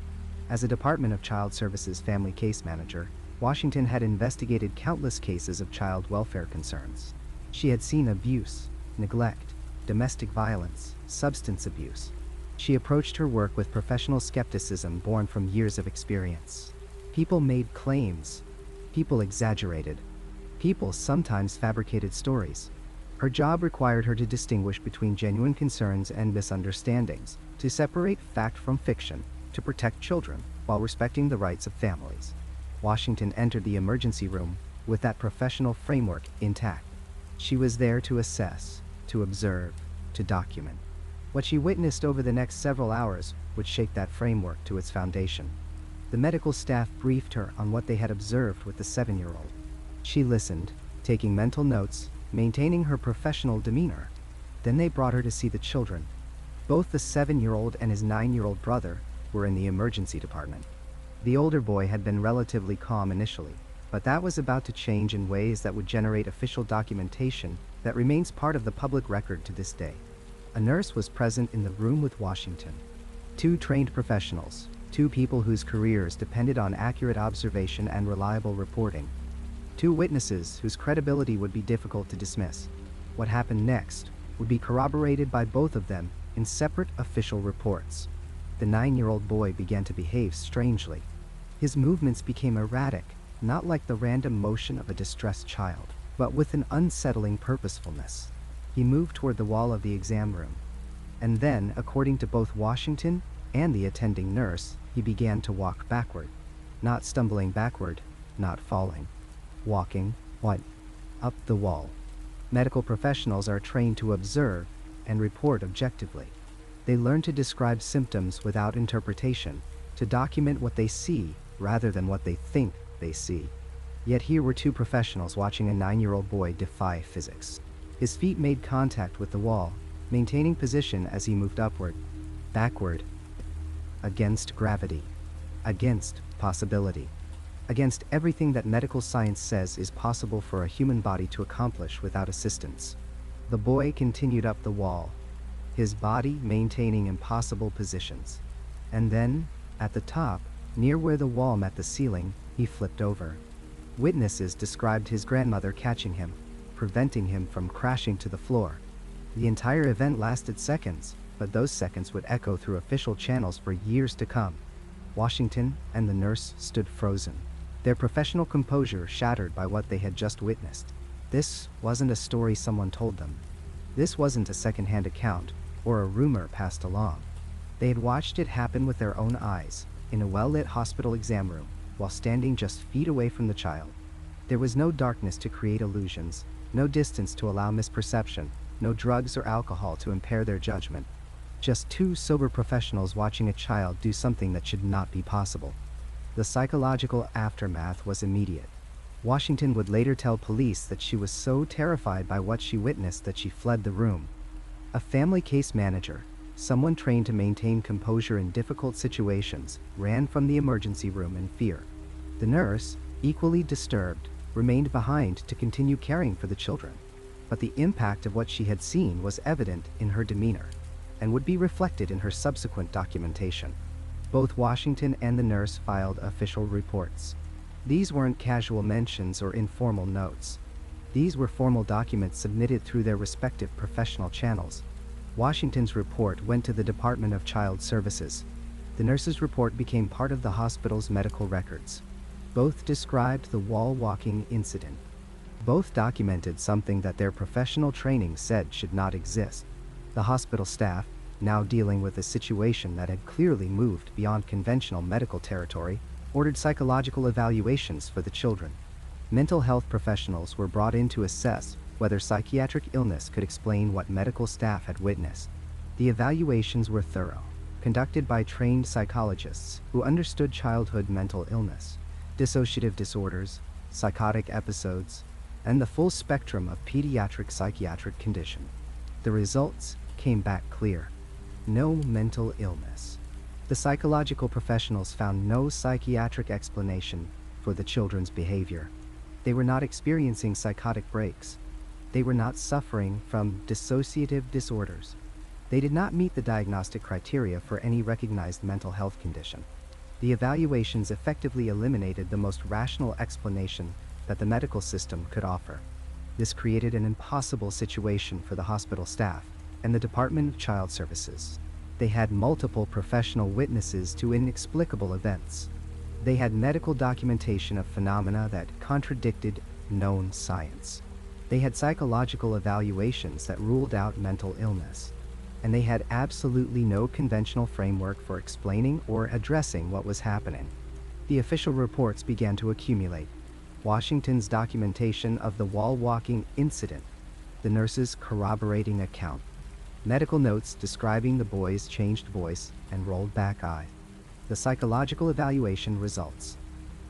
As a Department of Child Services family case manager, Washington had investigated countless cases of child welfare concerns. She had seen abuse, neglect, domestic violence, substance abuse. She approached her work with professional skepticism born from years of experience. People made claims. People exaggerated. People sometimes fabricated stories. Her job required her to distinguish between genuine concerns and misunderstandings, to separate fact from fiction, to protect children while respecting the rights of families. Washington entered the emergency room with that professional framework intact. She was there to assess, to observe, to document. What she witnessed over the next several hours would shake that framework to its foundation. The medical staff briefed her on what they had observed with the 7-year-old. She listened, taking mental notes, maintaining her professional demeanor. Then they brought her to see the children. Both the 7-year-old and his 9-year-old brother were in the emergency department. The older boy had been relatively calm initially, but that was about to change in ways that would generate official documentation that remains part of the public record to this day. A nurse was present in the room with Washington. 2 trained professionals, 2 people whose careers depended on accurate observation and reliable reporting. 2 witnesses whose credibility would be difficult to dismiss. What happened next would be corroborated by both of them in separate official reports. The 9-year-old boy began to behave strangely. His movements became erratic, not like the random motion of a distressed child, but with an unsettling purposefulness. He moved toward the wall of the exam room. And then, according to both Washington and the attending nurse, he began to walk backward. Not stumbling backward, not falling. Walking, what? Up the wall. Medical professionals are trained to observe and report objectively. They learn to describe symptoms without interpretation, to document what they see rather than what they think they see. Yet here were two professionals watching a 9-year-old boy defy physics. His feet made contact with the wall, maintaining position as he moved upward, backward, against gravity, against possibility, against everything that medical science says is possible for a human body to accomplish without assistance. The boy continued up the wall, his body maintaining impossible positions. And then, at the top, near where the wall met the ceiling, he flipped over. Witnesses described his grandmother catching him, preventing him from crashing to the floor. The entire event lasted seconds, but those seconds would echo through official channels for years to come. Washington and the nurse stood frozen, their professional composure shattered by what they had just witnessed. This wasn't a story someone told them. This wasn't a second-hand account or a rumor passed along. They had watched it happen with their own eyes, in a well-lit hospital exam room, while standing just feet away from the child. There was no darkness to create illusions, no distance to allow misperception, no drugs or alcohol to impair their judgment. Just two sober professionals watching a child do something that should not be possible. The psychological aftermath was immediate. Washington would later tell police that she was so terrified by what she witnessed that she fled the room. A family case manager, someone trained to maintain composure in difficult situations, ran from the emergency room in fear. The nurse, equally disturbed, remained behind to continue caring for the children. But the impact of what she had seen was evident in her demeanor, and would be reflected in her subsequent documentation. Both Washington and the nurse filed official reports. These weren't casual mentions or informal notes. These were formal documents submitted through their respective professional channels. Washington's report went to the Department of Child Services. The nurse's report became part of the hospital's medical records. Both described the wall-walking incident. Both documented something that their professional training said should not exist. The hospital staff, now dealing with a situation that had clearly moved beyond conventional medical territory, ordered psychological evaluations for the children. Mental health professionals were brought in to assess whether psychiatric illness could explain what medical staff had witnessed. The evaluations were thorough, conducted by trained psychologists who understood childhood mental illness, dissociative disorders, psychotic episodes, and the full spectrum of pediatric psychiatric condition. The results came back clear. No mental illness. The psychological professionals found no psychiatric explanation for the children's behavior. They were not experiencing psychotic breaks. They were not suffering from dissociative disorders. They did not meet the diagnostic criteria for any recognized mental health condition. The evaluations effectively eliminated the most rational explanation that the medical system could offer. This created an impossible situation for the hospital staff and the Department of Child Services. They had multiple professional witnesses to inexplicable events. They had medical documentation of phenomena that contradicted known science. They had psychological evaluations that ruled out mental illness. And they had absolutely no conventional framework for explaining or addressing what was happening. The official reports began to accumulate. Washington's documentation of the wall-walking incident, the nurse's corroborating account, medical notes describing the boy's changed voice and rolled back eye, the psychological evaluation results.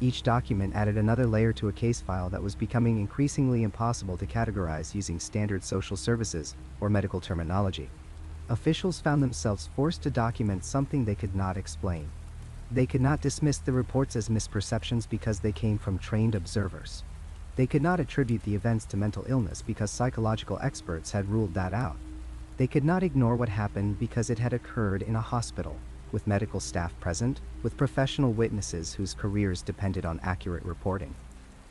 Each document added another layer to a case file that was becoming increasingly impossible to categorize using standard social services or medical terminology. Officials found themselves forced to document something they could not explain. They could not dismiss the reports as misperceptions because they came from trained observers. They could not attribute the events to mental illness because psychological experts had ruled that out. They could not ignore what happened because it had occurred in a hospital, with medical staff present, with professional witnesses whose careers depended on accurate reporting.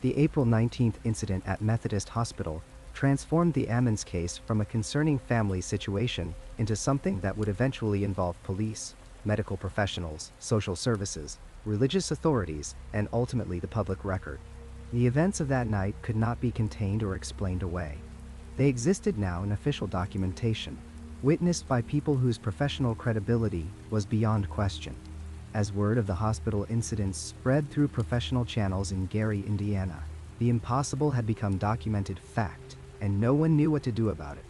The April 19th incident at Methodist Hospital transformed the Ammons case from a concerning family situation into something that would eventually involve police, medical professionals, social services, religious authorities, and ultimately the public record. The events of that night could not be contained or explained away. They existed now in official documentation, witnessed by people whose professional credibility was beyond question. As word of the hospital incidents spread through professional channels in Gary, Indiana, the impossible had become documented fact, and no one knew what to do about it.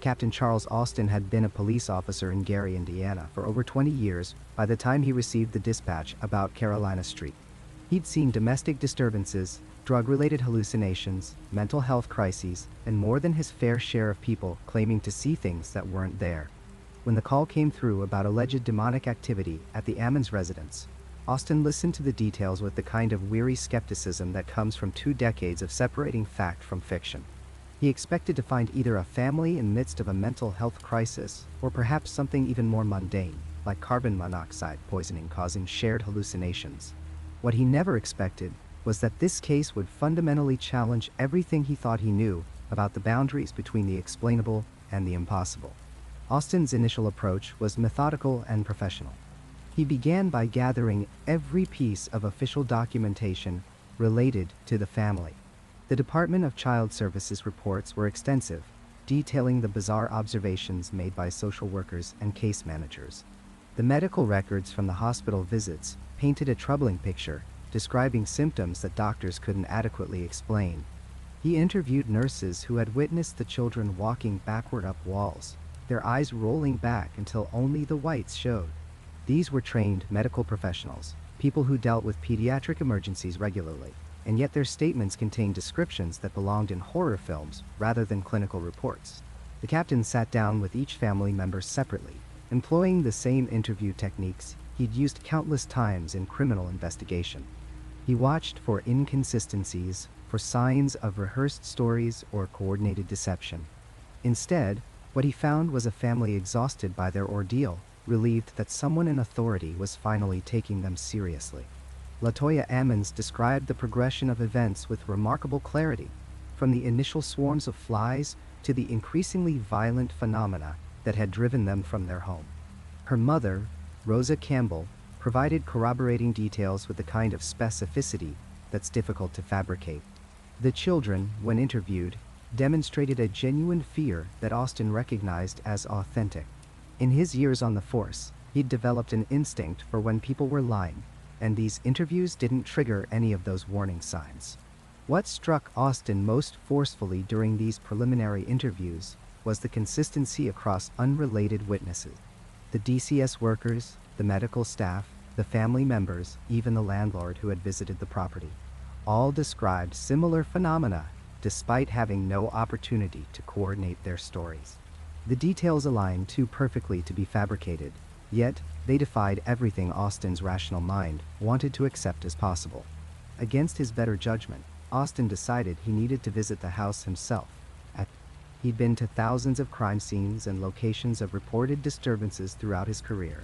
Captain Charles Austin had been a police officer in Gary, Indiana for over 20 years by the time he received the dispatch about Carolina Street. He'd seen domestic disturbances, drug-related hallucinations, mental health crises, and more than his fair share of people claiming to see things that weren't there. When the call came through about alleged demonic activity at the Ammons residence, Austin listened to the details with the kind of weary skepticism that comes from 2 decades of separating fact from fiction. He expected to find either a family in the midst of a mental health crisis, or perhaps something even more mundane, like carbon monoxide poisoning causing shared hallucinations. What he never expected was that this case would fundamentally challenge everything he thought he knew about the boundaries between the explainable and the impossible. Austin's initial approach was methodical and professional. He began by gathering every piece of official documentation related to the family. The Department of Child Services reports were extensive, detailing the bizarre observations made by social workers and case managers. The medical records from the hospital visits painted a troubling picture, describing symptoms that doctors couldn't adequately explain. He interviewed nurses who had witnessed the children walking backward up walls, their eyes rolling back until only the whites showed. These were trained medical professionals, people who dealt with pediatric emergencies regularly, and yet their statements contained descriptions that belonged in horror films rather than clinical reports. The captain sat down with each family member separately, employing the same interview techniques he'd used countless times in criminal investigation. He watched for inconsistencies, for signs of rehearsed stories or coordinated deception. Instead, what he found was a family exhausted by their ordeal, relieved that someone in authority was finally taking them seriously. LaToya Ammons described the progression of events with remarkable clarity, from the initial swarms of flies to the increasingly violent phenomena that had driven them from their home. Her mother, Rosa Campbell, provided corroborating details with the kind of specificity that's difficult to fabricate. The children, when interviewed, demonstrated a genuine fear that Austin recognized as authentic. In his years on the force, he'd developed an instinct for when people were lying, and these interviews didn't trigger any of those warning signs. What struck Austin most forcefully during these preliminary interviews was the consistency across unrelated witnesses. The DCS workers, the medical staff, the family members, even the landlord who had visited the property, all described similar phenomena despite having no opportunity to coordinate their stories. The details aligned too perfectly to be fabricated, yet they defied everything Austin's rational mind wanted to accept as possible. Against his better judgment, Austin decided he needed to visit the house himself. He'd been to thousands of crime scenes and locations of reported disturbances throughout his career.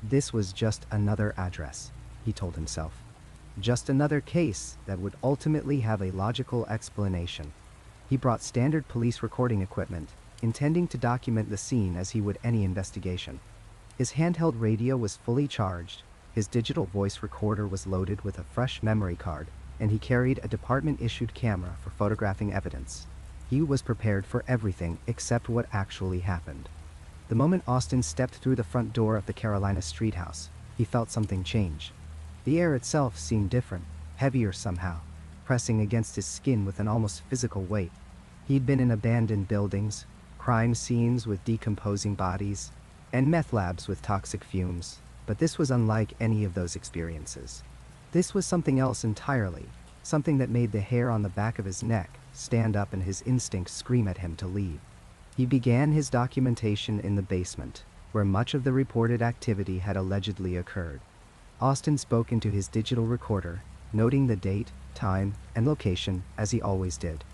This was just another address, he told himself. Just another case that would ultimately have a logical explanation. He brought standard police recording equipment, intending to document the scene as he would any investigation. His handheld radio was fully charged, his digital voice recorder was loaded with a fresh memory card, and he carried a department-issued camera for photographing evidence. He was prepared for everything except what actually happened. The moment Austin stepped through the front door of the Carolina Street house, he felt something change. The air itself seemed different, heavier somehow, pressing against his skin with an almost physical weight. He'd been in abandoned buildings, crime scenes with decomposing bodies, and meth labs with toxic fumes, but this was unlike any of those experiences. This was something else entirely, something that made the hair on the back of his neck stand up and his instincts scream at him to leave. He began his documentation in the basement, where much of the reported activity had allegedly occurred. Austin spoke into his digital recorder, noting the date, time, and location as he always did.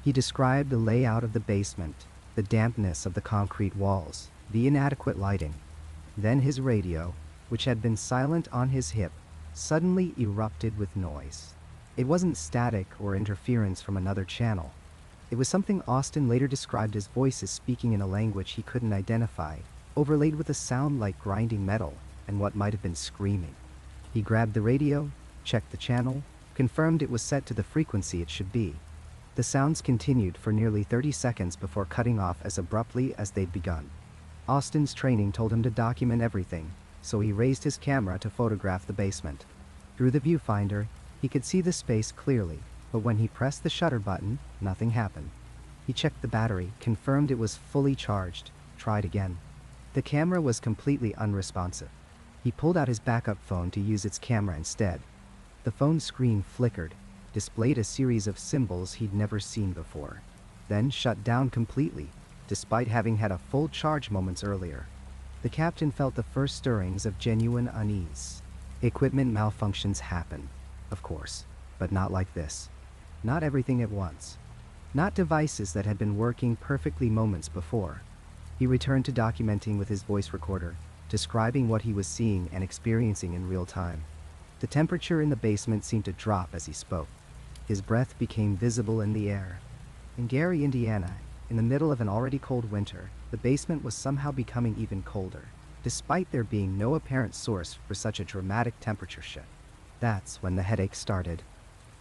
He described the layout of the basement, the dampness of the concrete walls, the inadequate lighting. Then his radio, which had been silent on his hip, suddenly erupted with noise. It wasn't static or interference from another channel. It was something Austin later described as voices speaking in a language he couldn't identify, overlaid with a sound like grinding metal and what might have been screaming. He grabbed the radio, checked the channel, confirmed it was set to the frequency it should be. The sounds continued for nearly 30 seconds before cutting off as abruptly as they'd begun. Austin's training told him to document everything, so he raised his camera to photograph the basement. Through the viewfinder, he could see the space clearly, but when he pressed the shutter button, nothing happened. He checked the battery, confirmed it was fully charged, tried again. The camera was completely unresponsive. He pulled out his backup phone to use its camera instead. The phone's screen flickered, displayed a series of symbols he'd never seen before, then shut down completely, despite having had a full charge moments earlier. The captain felt the first stirrings of genuine unease. Equipment malfunctions happen, of course, but not like this. Not everything at once. Not devices that had been working perfectly moments before. He returned to documenting with his voice recorder, describing what he was seeing and experiencing in real time. The temperature in the basement seemed to drop as he spoke. His breath became visible in the air. In Gary, Indiana, in the middle of an already cold winter, the basement was somehow becoming even colder, despite there being no apparent source for such a dramatic temperature shift. That's when the headache started.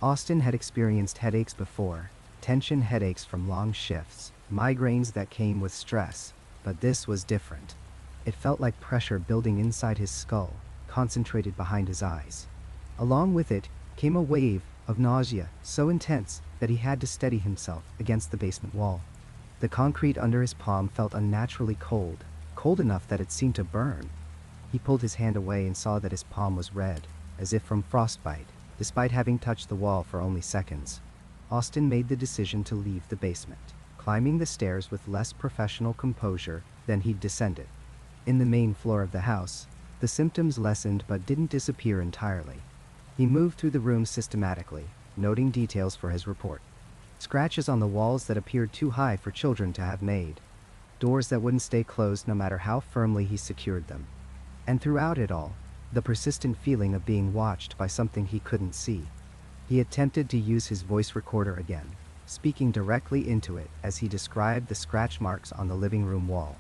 Austin had experienced headaches before, tension headaches from long shifts, migraines that came with stress, but this was different. It felt like pressure building inside his skull, concentrated behind his eyes. Along with it came a wave of nausea so intense that he had to steady himself against the basement wall. The concrete under his palm felt unnaturally cold, cold enough that it seemed to burn. He pulled his hand away and saw that his palm was red, as if from frostbite, despite having touched the wall for only seconds. Austin made the decision to leave the basement, climbing the stairs with less professional composure than he'd descended. In the main floor of the house, the symptoms lessened but didn't disappear entirely. He moved through the room systematically, noting details for his report. Scratches on the walls that appeared too high for children to have made. Doors that wouldn't stay closed no matter how firmly he secured them. And throughout it all, the persistent feeling of being watched by something he couldn't see. He attempted to use his voice recorder again, speaking directly into it as he described the scratch marks on the living room wall.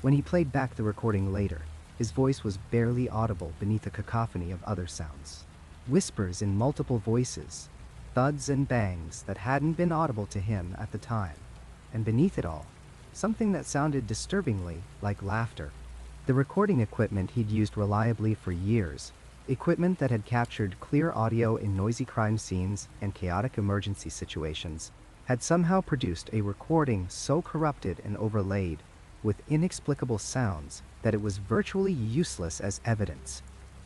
When he played back the recording later, his voice was barely audible beneath a cacophony of other sounds. Whispers in multiple voices, thuds and bangs that hadn't been audible to him at the time. And beneath it all, something that sounded disturbingly like laughter. The recording equipment he'd used reliably for years, equipment that had captured clear audio in noisy crime scenes and chaotic emergency situations, had somehow produced a recording so corrupted and overlaid with inexplicable sounds that it was virtually useless as evidence.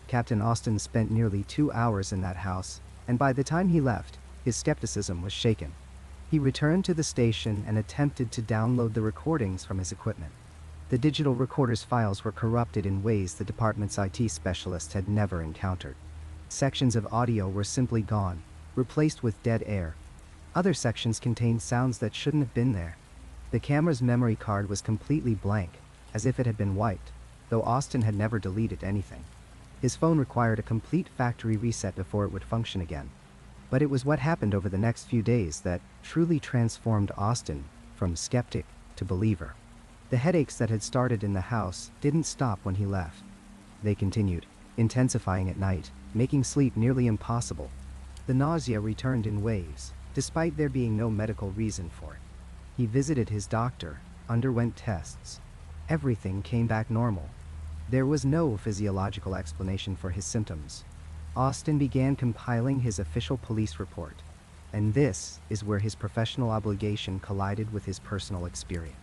Captain Austin spent nearly 2 hours in that house, and by the time he left, his skepticism was shaken. He returned to the station and attempted to download the recordings from his equipment. The digital recorder's files were corrupted in ways the department's IT specialists had never encountered. Sections of audio were simply gone, replaced with dead air. Other sections contained sounds that shouldn't have been there. The camera's memory card was completely blank, as if it had been wiped, though Austin had never deleted anything. His phone required a complete factory reset before it would function again. But it was what happened over the next few days that truly transformed Austin from skeptic to believer. The headaches that had started in the house didn't stop when he left. They continued, intensifying at night, making sleep nearly impossible. The nausea returned in waves, despite there being no medical reason for it. He visited his doctor, underwent tests. Everything came back normal. There was no physiological explanation for his symptoms. Austin began compiling his official police report, and this is where his professional obligation collided with his personal experience.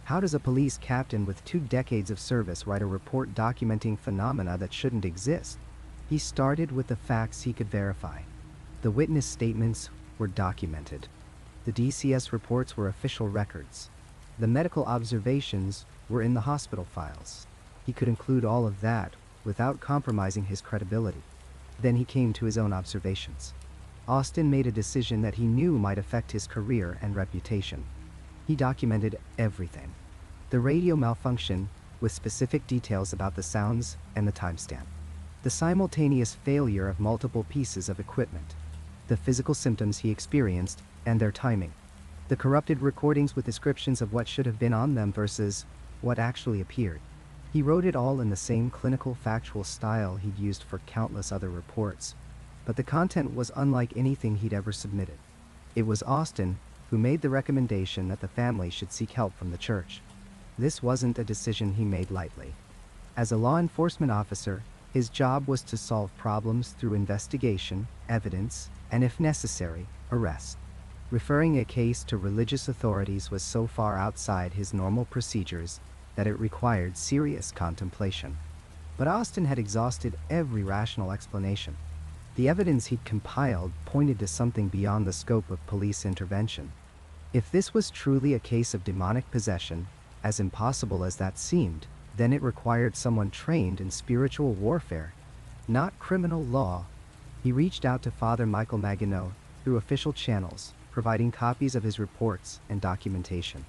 How does a police captain with 2 decades of service write a report documenting phenomena that shouldn't exist? He started with the facts he could verify. The witness statements were documented. The DCS reports were official records. The medical observations were in the hospital files. He could include all of that without compromising his credibility. Then he came to his own observations. Austin made a decision that he knew might affect his career and reputation. He documented everything. The radio malfunction, with specific details about the sounds and the timestamp. The simultaneous failure of multiple pieces of equipment. The physical symptoms he experienced and their timing. The corrupted recordings with descriptions of what should have been on them versus what actually appeared. He wrote it all in the same clinical factual style he'd used for countless other reports, but the content was unlike anything he'd ever submitted. It was Austin who made the recommendation that the family should seek help from the church. This wasn't a decision he made lightly. As a law enforcement officer, his job was to solve problems through investigation, evidence, and if necessary, arrest. Referring a case to religious authorities was so far outside his normal procedures that it required serious contemplation. But Austin had exhausted every rational explanation. The evidence he'd compiled pointed to something beyond the scope of police intervention. If this was truly a case of demonic possession, as impossible as that seemed, then it required someone trained in spiritual warfare, not criminal law. He reached out to Father Michael Maginot through official channels, providing copies of his reports and documentation.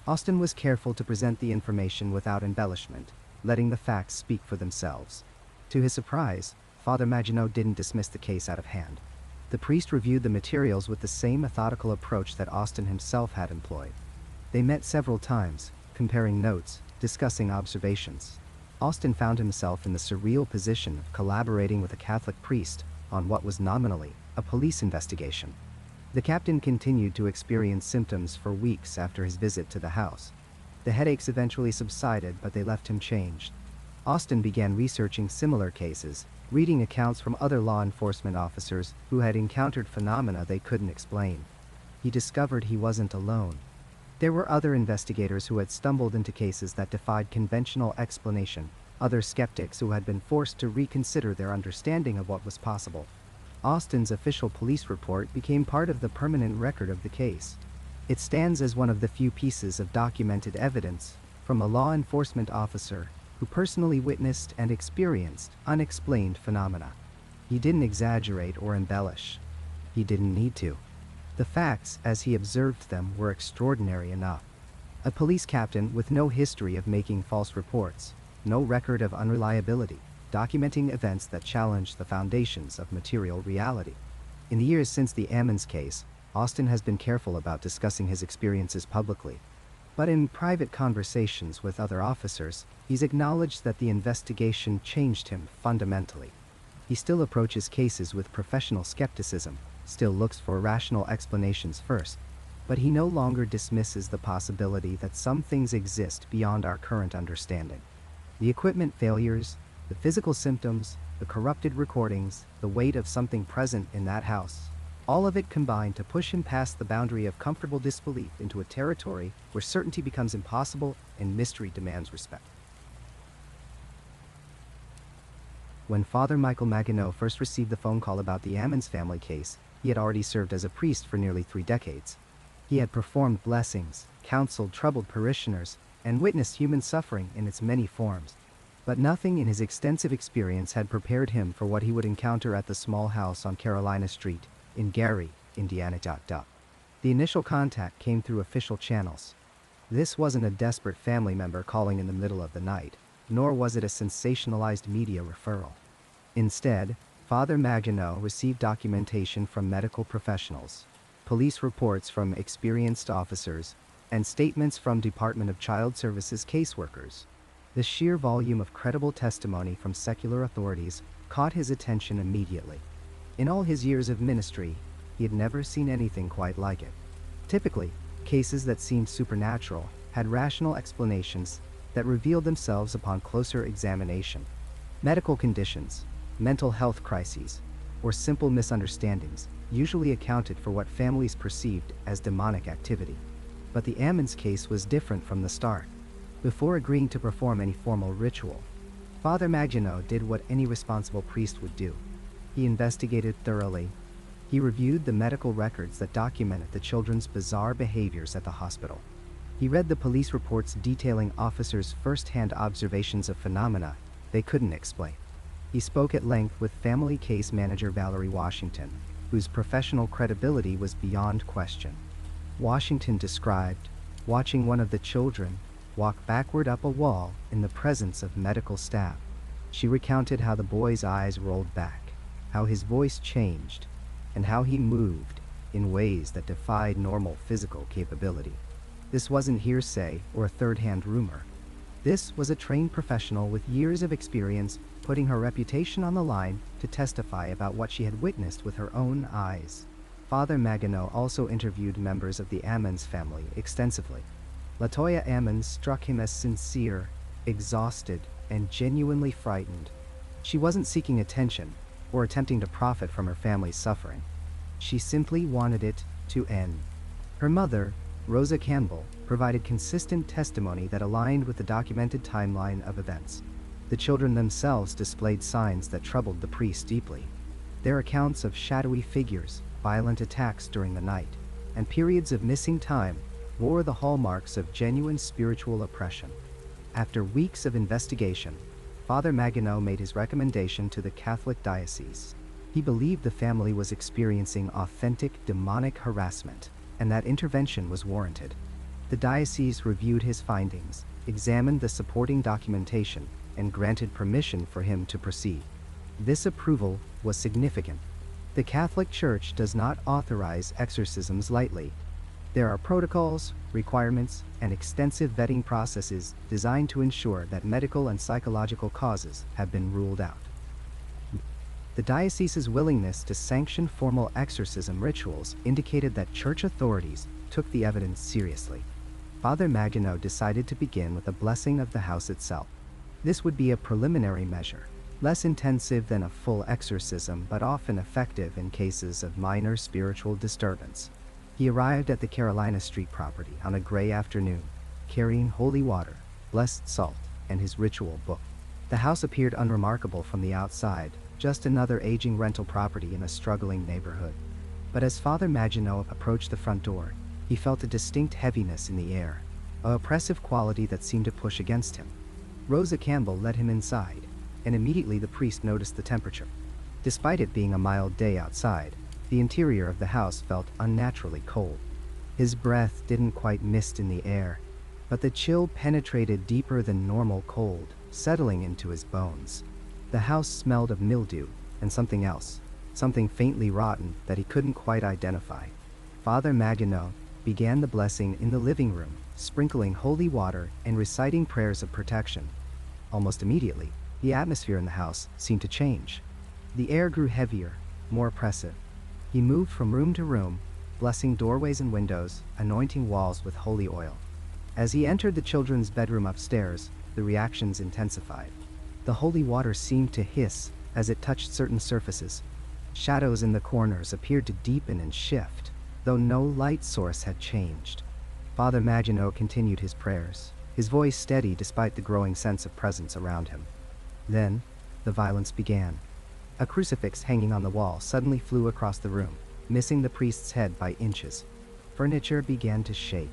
Austin was careful to present the information without embellishment, letting the facts speak for themselves. To his surprise, Father Maginot didn't dismiss the case out of hand. The priest reviewed the materials with the same methodical approach that Austin himself had employed. They met several times, comparing notes, discussing observations. Austin found himself in the surreal position of collaborating with a Catholic priest on what was nominally a police investigation. The captain continued to experience symptoms for weeks after his visit to the house. The headaches eventually subsided, but they left him changed. Austin began researching similar cases, reading accounts from other law enforcement officers who had encountered phenomena they couldn't explain. He discovered he wasn't alone. There were other investigators who had stumbled into cases that defied conventional explanation, other skeptics who had been forced to reconsider their understanding of what was possible. Austin's official police report became part of the permanent record of the case. It stands as one of the few pieces of documented evidence from a law enforcement officer who personally witnessed and experienced unexplained phenomena. He didn't exaggerate or embellish. He didn't need to. The facts, as he observed them, were extraordinary enough. A police captain with no history of making false reports, no record of unreliability, documenting events that challenged the foundations of material reality. In the years since the Ammons case, Austin has been careful about discussing his experiences publicly. But in private conversations with other officers, he's acknowledged that the investigation changed him fundamentally. He still approaches cases with professional skepticism, still looks for rational explanations first, but he no longer dismisses the possibility that some things exist beyond our current understanding. The equipment failures, the physical symptoms, the corrupted recordings, the weight of something present in that house, all of it combined to push him past the boundary of comfortable disbelief into a territory where certainty becomes impossible and mystery demands respect. When Father Michael Maginot first received the phone call about the Ammons family case, he had already served as a priest for nearly 3 decades. He had performed blessings, counseled troubled parishioners, and witnessed human suffering in its many forms. But nothing in his extensive experience had prepared him for what he would encounter at the small house on Carolina Street in Gary, Indiana. The initial contact came through official channels. This wasn't a desperate family member calling in the middle of the night, nor was it a sensationalized media referral. Instead, Father Maginot received documentation from medical professionals, police reports from experienced officers, and statements from Department of Child Services caseworkers. The sheer volume of credible testimony from secular authorities caught his attention immediately. In all his years of ministry, he had never seen anything quite like it. Typically, cases that seemed supernatural had rational explanations that revealed themselves upon closer examination. Medical conditions, mental health crises, or simple misunderstandings usually accounted for what families perceived as demonic activity. But the Ammons case was different from the start. Before agreeing to perform any formal ritual, Father Maginot did what any responsible priest would do. He investigated thoroughly. He reviewed the medical records that documented the children's bizarre behaviors at the hospital. He read the police reports detailing officers' first-hand observations of phenomena they couldn't explain. He spoke at length with family case manager Valerie Washington, whose professional credibility was beyond question. Washington described watching one of the children walk backward up a wall in the presence of medical staff. She recounted how the boy's eyes rolled back, how his voice changed, and how he moved in ways that defied normal physical capability. This wasn't hearsay or a third-hand rumor. This was a trained professional with years of experience putting her reputation on the line to testify about what she had witnessed with her own eyes. Father Maginot also interviewed members of the Ammons family extensively. Latoya Ammons struck him as sincere, exhausted, and genuinely frightened. She wasn't seeking attention or attempting to profit from her family's suffering. She simply wanted it to N. Her mother, Rosa Campbell, provided consistent testimony that aligned with the documented timeline of events. The children themselves displayed signs that troubled the priest deeply. Their accounts of shadowy figures, violent attacks during the night, and periods of missing time wore the hallmarks of genuine spiritual oppression. After weeks of investigation, Father Maginot made his recommendation to the Catholic diocese. He believed the family was experiencing authentic demonic harassment, and that intervention was warranted. The diocese reviewed his findings, examined the supporting documentation, and granted permission for him to proceed. This approval was significant. The Catholic Church does not authorize exorcisms lightly. There are protocols, requirements, and extensive vetting processes designed to ensure that medical and psychological causes have been ruled out. The diocese's willingness to sanction formal exorcism rituals indicated that church authorities took the evidence seriously. Father Maginot decided to begin with a blessing of the house itself. This would be a preliminary measure, less intensive than a full exorcism but often effective in cases of minor spiritual disturbance. He arrived at the Carolina Street property on a gray afternoon, carrying holy water, blessed salt, and his ritual book. The house appeared unremarkable from the outside, just another aging rental property in a struggling neighborhood. But as Father Maginot approached the front door, he felt a distinct heaviness in the air, an oppressive quality that seemed to push against him. Rosa Campbell led him inside, and immediately the priest noticed the temperature. Despite it being a mild day outside, the interior of the house felt unnaturally cold. His breath didn't quite mist in the air, but the chill penetrated deeper than normal cold, settling into his bones. The house smelled of mildew and something else, something faintly rotten that he couldn't quite identify. Father Maginot began the blessing in the living room, sprinkling holy water and reciting prayers of protection. Almost immediately, the atmosphere in the house seemed to change. The air grew heavier, more oppressive. He moved from room to room, blessing doorways and windows, anointing walls with holy oil. As he entered the children's bedroom upstairs, the reactions intensified. The holy water seemed to hiss as it touched certain surfaces. Shadows in the corners appeared to deepen and shift, though no light source had changed. Father Maginot continued his prayers, his voice steady despite the growing sense of presence around him. Then, the violence began. A crucifix hanging on the wall suddenly flew across the room, missing the priest's head by inches. Furniture began to shake.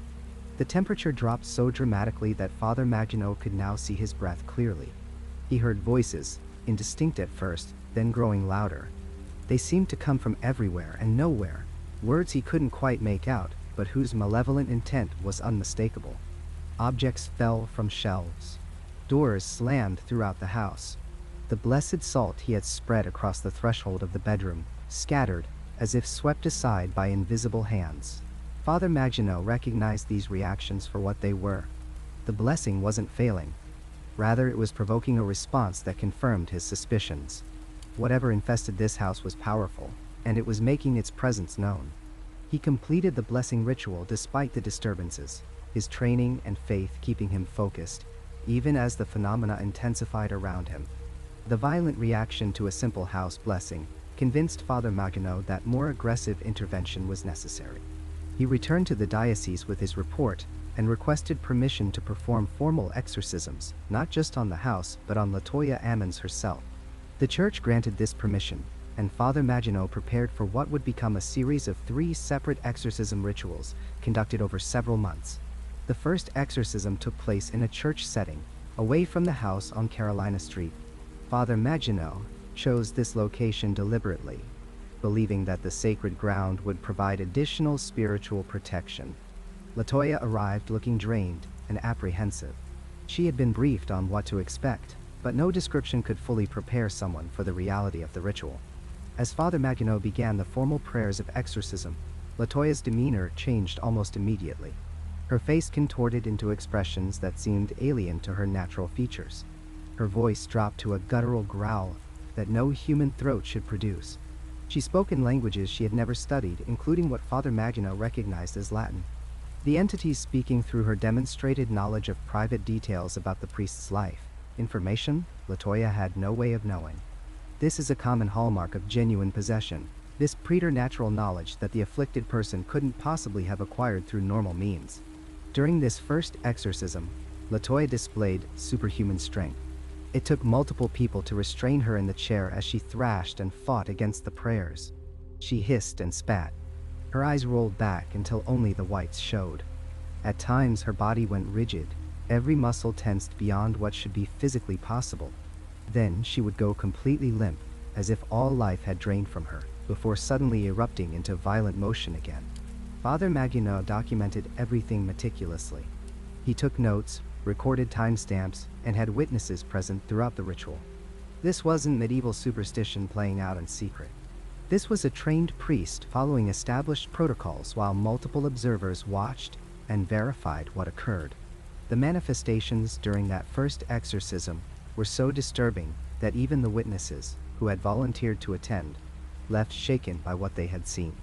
The temperature dropped so dramatically that Father Maginot could now see his breath clearly. He heard voices, indistinct at first, then growing louder. They seemed to come from everywhere and nowhere, words he couldn't quite make out, but whose malevolent intent was unmistakable. Objects fell from shelves. Doors slammed throughout the house. The blessed salt he had spread across the threshold of the bedroom, scattered, as if swept aside by invisible hands. Father Maginot recognized these reactions for what they were. The blessing wasn't failing. Rather, it was provoking a response that confirmed his suspicions. Whatever infested this house was powerful, and it was making its presence known. He completed the blessing ritual despite the disturbances, his training and faith keeping him focused, even as the phenomena intensified around him. The violent reaction to a simple house blessing convinced Father Maginot that more aggressive intervention was necessary. He returned to the diocese with his report and requested permission to perform formal exorcisms, not just on the house, but on Latoya Ammons herself. The church granted this permission, and Father Maginot prepared for what would become a series of 3 separate exorcism rituals conducted over several months. The first exorcism took place in a church setting, away from the house on Carolina Street. Father Maginot chose this location deliberately, believing that the sacred ground would provide additional spiritual protection. Latoya arrived looking drained and apprehensive. She had been briefed on what to expect, but no description could fully prepare someone for the reality of the ritual. As Father Maginot began the formal prayers of exorcism, Latoya's demeanor changed almost immediately. Her face contorted into expressions that seemed alien to her natural features. Her voice dropped to a guttural growl that no human throat should produce. She spoke in languages she had never studied, including what Father Maginot recognized as Latin. The entities speaking through her demonstrated knowledge of private details about the priest's life, information Latoya had no way of knowing. This is a common hallmark of genuine possession, This preternatural knowledge that the afflicted person couldn't possibly have acquired through normal means. During this first exorcism, LaToya displayed superhuman strength. It took multiple people to restrain her in the chair as she thrashed and fought against the prayers. She hissed and spat. Her eyes rolled back until only the whites showed. At times her body went rigid, every muscle tensed beyond what should be physically possible. Then she would go completely limp, as if all life had drained from her, before suddenly erupting into violent motion again. Father Maginot documented everything meticulously. He took notes, recorded timestamps, and had witnesses present throughout the ritual. This wasn't medieval superstition playing out in secret. This was a trained priest following established protocols while multiple observers watched and verified what occurred. The manifestations during that first exorcism were so disturbing that even the witnesses, who had volunteered to attend, left shaken by what they had seen.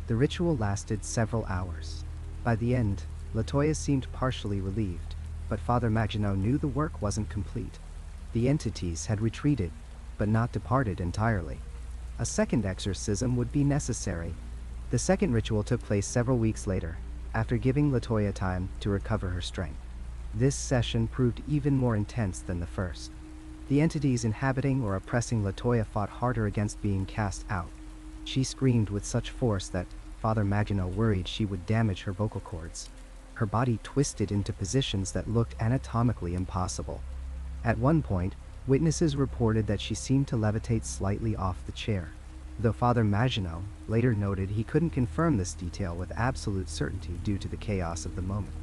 The ritual lasted several hours. By the end, LaToya seemed partially relieved, but Father Maginot knew the work wasn't complete. The entities had retreated, but not departed entirely. A second exorcism would be necessary. The second ritual took place several weeks later, after giving LaToya time to recover her strength. This session proved even more intense than the first. The entities inhabiting or oppressing LaToya fought harder against being cast out. She screamed with such force that Father Maginot worried she would damage her vocal cords. Her body twisted into positions that looked anatomically impossible. At one point, witnesses reported that she seemed to levitate slightly off the chair, though Father Maginot later noted he couldn't confirm this detail with absolute certainty due to the chaos of the moment.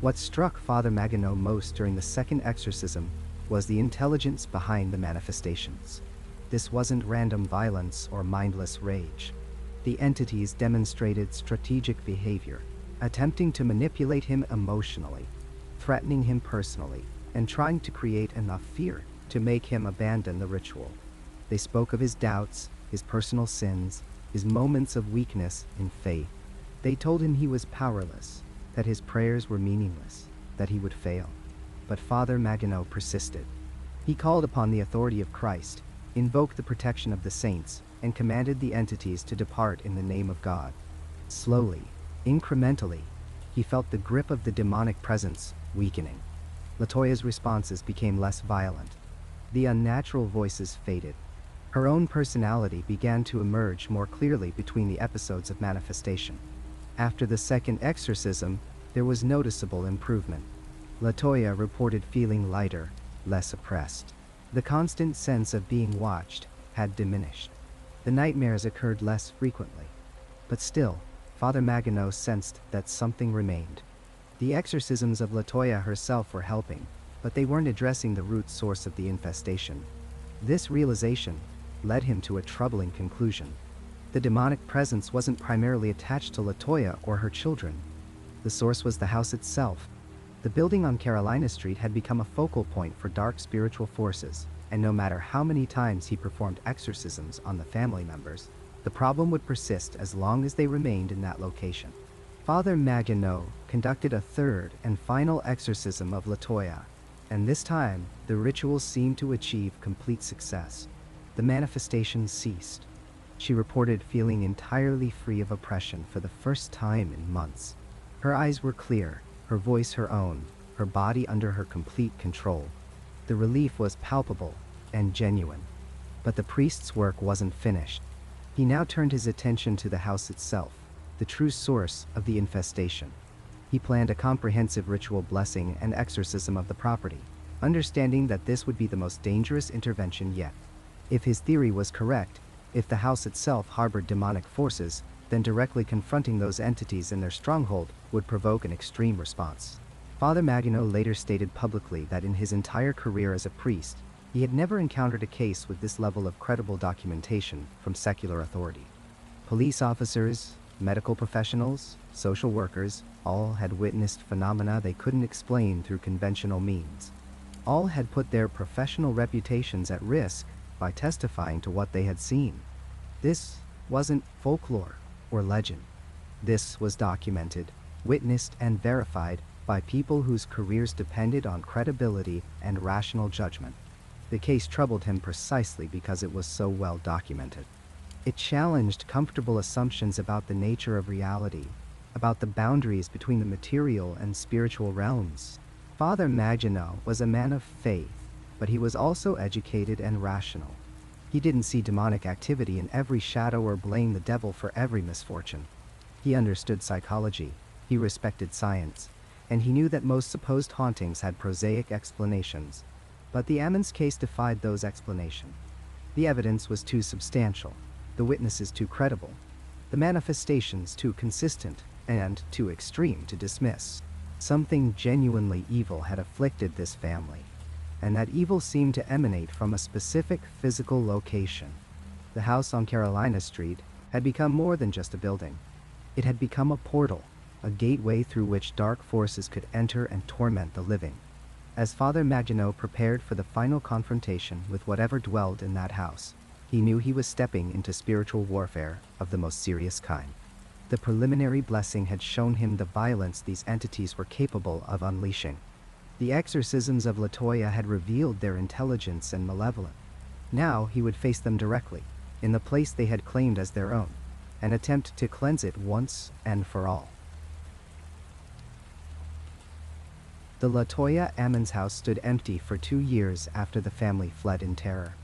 What struck Father Maginot most during the second exorcism was the intelligence behind the manifestations. This wasn't random violence or mindless rage. The entities demonstrated strategic behavior, attempting to manipulate him emotionally, threatening him personally, and trying to create enough fear to make him abandon the ritual. They spoke of his doubts, his personal sins, his moments of weakness in faith. They told him he was powerless, that his prayers were meaningless, that he would fail. But Father Maginot persisted. He called upon the authority of Christ, invoked the protection of the saints, and commanded the entities to depart in the name of God. Slowly, incrementally, he felt the grip of the demonic presence weakening. LaToya's responses became less violent. The unnatural voices faded. Her own personality began to emerge more clearly between the episodes of manifestation. After the second exorcism, there was noticeable improvement. LaToya reported feeling lighter, less oppressed. The constant sense of being watched had diminished. The nightmares occurred less frequently. But still, Father Maginot sensed that something remained. The exorcisms of LaToya herself were helping, but they weren't addressing the root source of the infestation. This realization led him to a troubling conclusion. The demonic presence wasn't primarily attached to LaToya or her children. The source was the house itself. The building on Carolina Street had become a focal point for dark spiritual forces, and no matter how many times he performed exorcisms on the family members, the problem would persist as long as they remained in that location. Father Maginot conducted a third and final exorcism of LaToya, and this time the ritual seemed to achieve complete success. The manifestations ceased. She reported feeling entirely free of oppression for the first time in months. Her eyes were clear, her voice her own, her body under her complete control. The relief was palpable and genuine. But the priest's work wasn't finished. He now turned his attention to the house itself, the true source of the infestation. He planned a comprehensive ritual blessing and exorcism of the property, understanding that this would be the most dangerous intervention yet. If his theory was correct, if the house itself harbored demonic forces, then directly confronting those entities in their stronghold would provoke an extreme response. Father Maginot later stated publicly that in his entire career as a priest, he had never encountered a case with this level of credible documentation from secular authority. Police officers, medical professionals, social workers, all had witnessed phenomena they couldn't explain through conventional means. All had put their professional reputations at risk by testifying to what they had seen. This wasn't folklore or legend. This was documented, witnessed, and verified by people whose careers depended on credibility and rational judgment. The case troubled him precisely because it was so well documented. It challenged comfortable assumptions about the nature of reality, about the boundaries between the material and spiritual realms. Father Maginot was a man of faith, but he was also educated and rational. He didn't see demonic activity in every shadow or blame the devil for every misfortune. He understood psychology, he respected science, and he knew that most supposed hauntings had prosaic explanations. But the Ammons case defied those explanations. The evidence was too substantial, the witnesses too credible, the manifestations too consistent, and too extreme to dismiss. Something genuinely evil had afflicted this family, and that evil seemed to emanate from a specific physical location. The house on Carolina Street had become more than just a building. It had become a portal, a gateway through which dark forces could enter and torment the living. As Father Maginot prepared for the final confrontation with whatever dwelled in that house, he knew he was stepping into spiritual warfare of the most serious kind. The preliminary blessing had shown him the violence these entities were capable of unleashing. The exorcisms of Latoya had revealed their intelligence and malevolence. Now he would face them directly, in the place they had claimed as their own, and attempt to cleanse it once and for all. The Latoya Ammons house stood empty for 2 years after the family fled in terror.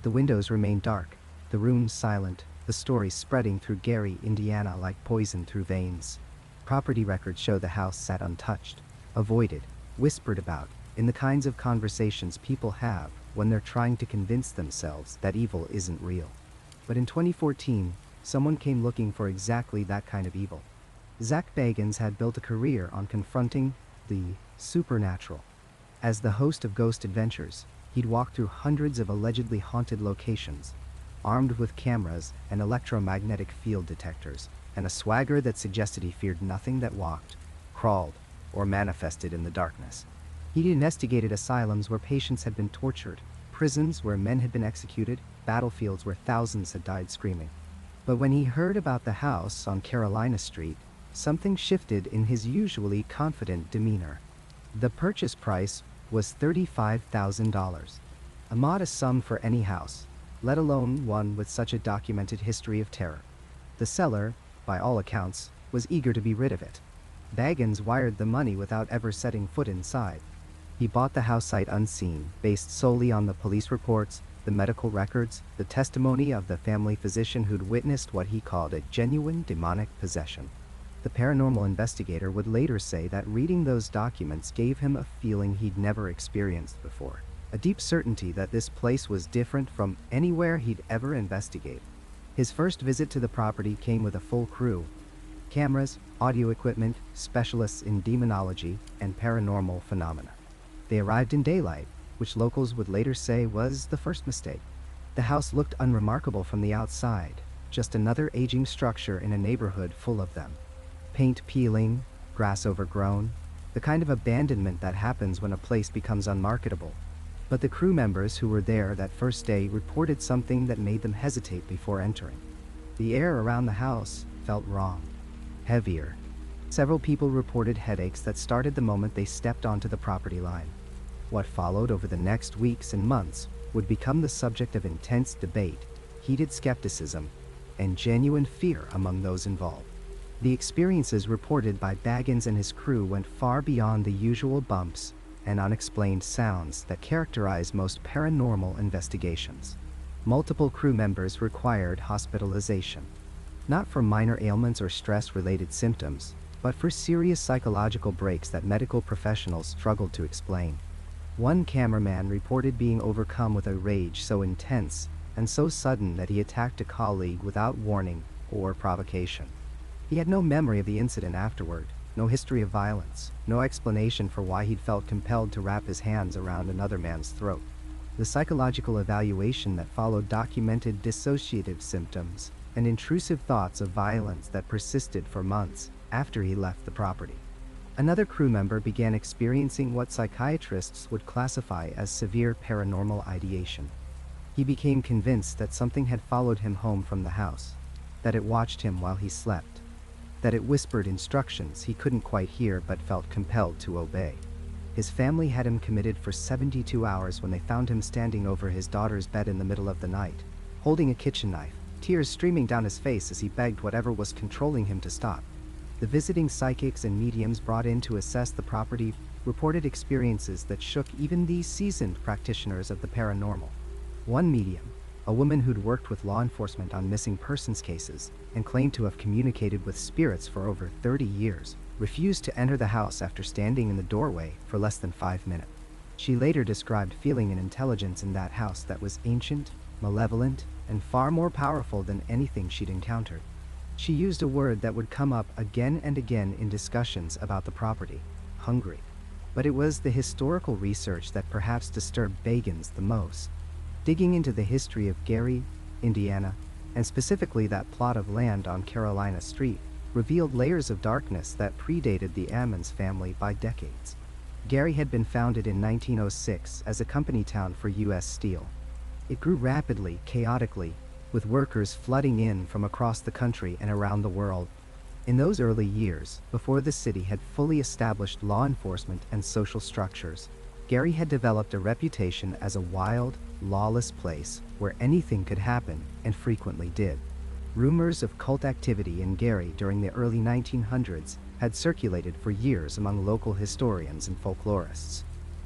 The windows remained dark, the rooms silent, the stories spreading through Gary, Indiana like poison through veins. Property records show the house sat untouched, avoided, whispered about, in the kinds of conversations people have when they're trying to convince themselves that evil isn't real. But in 2014, someone came looking for exactly that kind of evil. Zak Bagans had built a career on confronting the supernatural. As the host of Ghost Adventures, he'd walked through hundreds of allegedly haunted locations, armed with cameras and electromagnetic field detectors, and a swagger that suggested he feared nothing that walked, crawled, or manifested in the darkness. He'd investigated asylums where patients had been tortured, prisons where men had been executed, battlefields where thousands had died screaming. But when he heard about the house on Carolina Street, something shifted in his usually confident demeanor. The purchase price was $35,000, a modest sum for any house, let alone one with such a documented history of terror. The seller, by all accounts, was eager to be rid of it. Bagans wired the money without ever setting foot inside. He bought the house sight unseen, based solely on the police reports, the medical records, the testimony of the family physician who'd witnessed what he called a genuine demonic possession. The paranormal investigator would later say that reading those documents gave him a feeling he'd never experienced before, a deep certainty that this place was different from anywhere he'd ever investigated. His first visit to the property came with a full crew: cameras, audio equipment, specialists in demonology and paranormal phenomena. They arrived in daylight, which locals would later say was the first mistake. The house looked unremarkable from the outside, just another aging structure in a neighborhood full of them. Paint peeling, grass overgrown, the kind of abandonment that happens when a place becomes unmarketable. But the crew members who were there that first day reported something that made them hesitate before entering. The air around the house felt wrong, heavier. Several people reported headaches that started the moment they stepped onto the property line. What followed over the next weeks and months would become the subject of intense debate, heated skepticism, and genuine fear among those involved. The experiences reported by Bagans and his crew went far beyond the usual bumps and unexplained sounds that characterize most paranormal investigations. Multiple crew members required hospitalization, not for minor ailments or stress-related symptoms, but for serious psychological breaks that medical professionals struggled to explain. One cameraman reported being overcome with a rage so intense and so sudden that he attacked a colleague without warning or provocation. He had no memory of the incident afterward, no history of violence, no explanation for why he'd felt compelled to wrap his hands around another man's throat. The psychological evaluation that followed documented dissociative symptoms and intrusive thoughts of violence that persisted for months after he left the property. Another crew member began experiencing what psychiatrists would classify as severe paranormal ideation. He became convinced that something had followed him home from the house, that it watched him while he slept, that it whispered instructions he couldn't quite hear but felt compelled to obey. His family had him committed for 72 hours when they found him standing over his daughter's bed in the middle of the night, holding a kitchen knife, tears streaming down his face as he begged whatever was controlling him to stop. The visiting psychics and mediums brought in to assess the property reported experiences that shook even these seasoned practitioners of the paranormal. One medium, a woman who'd worked with law enforcement on missing persons cases and claimed to have communicated with spirits for over 30 years, refused to enter the house after standing in the doorway for less than 5 minutes. She later described feeling an intelligence in that house that was ancient, malevolent, and far more powerful than anything she'd encountered. She used a word that would come up again and again in discussions about the property: hungry. But it was the historical research that perhaps disturbed Bagans the most. Digging into the history of Gary, Indiana, and specifically that plot of land on Carolina Street, revealed layers of darkness that predated the Ammons family by decades. Gary had been founded in 1906 as a company town for U.S. Steel. It grew rapidly, chaotically, with workers flooding in from across the country and around the world. In those early years, before the city had fully established law enforcement and social structures, Gary had developed a reputation as a wild, lawless place where anything could happen, and frequently did. Rumors of cult activity in Gary during the early 1900s had circulated for years among local historians and folklorists.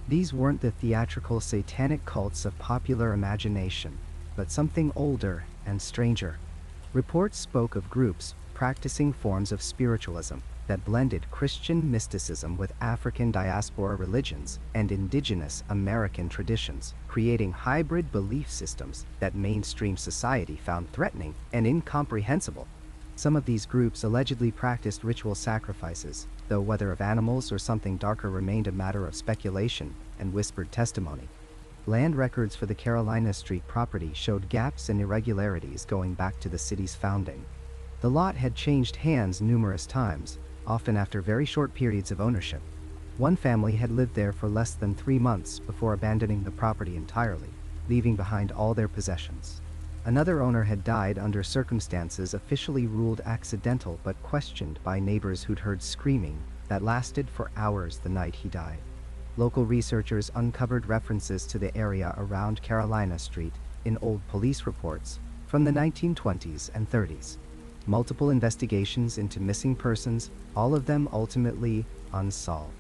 These weren't the theatrical satanic cults of popular imagination, but something older and stranger. Reports spoke of groups practicing forms of spiritualism that blended Christian mysticism with African diaspora religions and indigenous American traditions, creating hybrid belief systems that mainstream society found threatening and incomprehensible. Some of these groups allegedly practiced ritual sacrifices, though whether of animals or something darker remained a matter of speculation and whispered testimony. Land records for the Carolina Street property showed gaps and irregularities going back to the city's founding. The lot had changed hands numerous times, often after very short periods of ownership. One family had lived there for less than 3 months before abandoning the property entirely, leaving behind all their possessions. Another owner had died under circumstances officially ruled accidental but questioned by neighbors who'd heard screaming that lasted for hours the night he died. Local researchers uncovered references to the area around Carolina Street in old police reports from the 1920s and 30s. Multiple investigations into missing persons, all of them ultimately unsolved.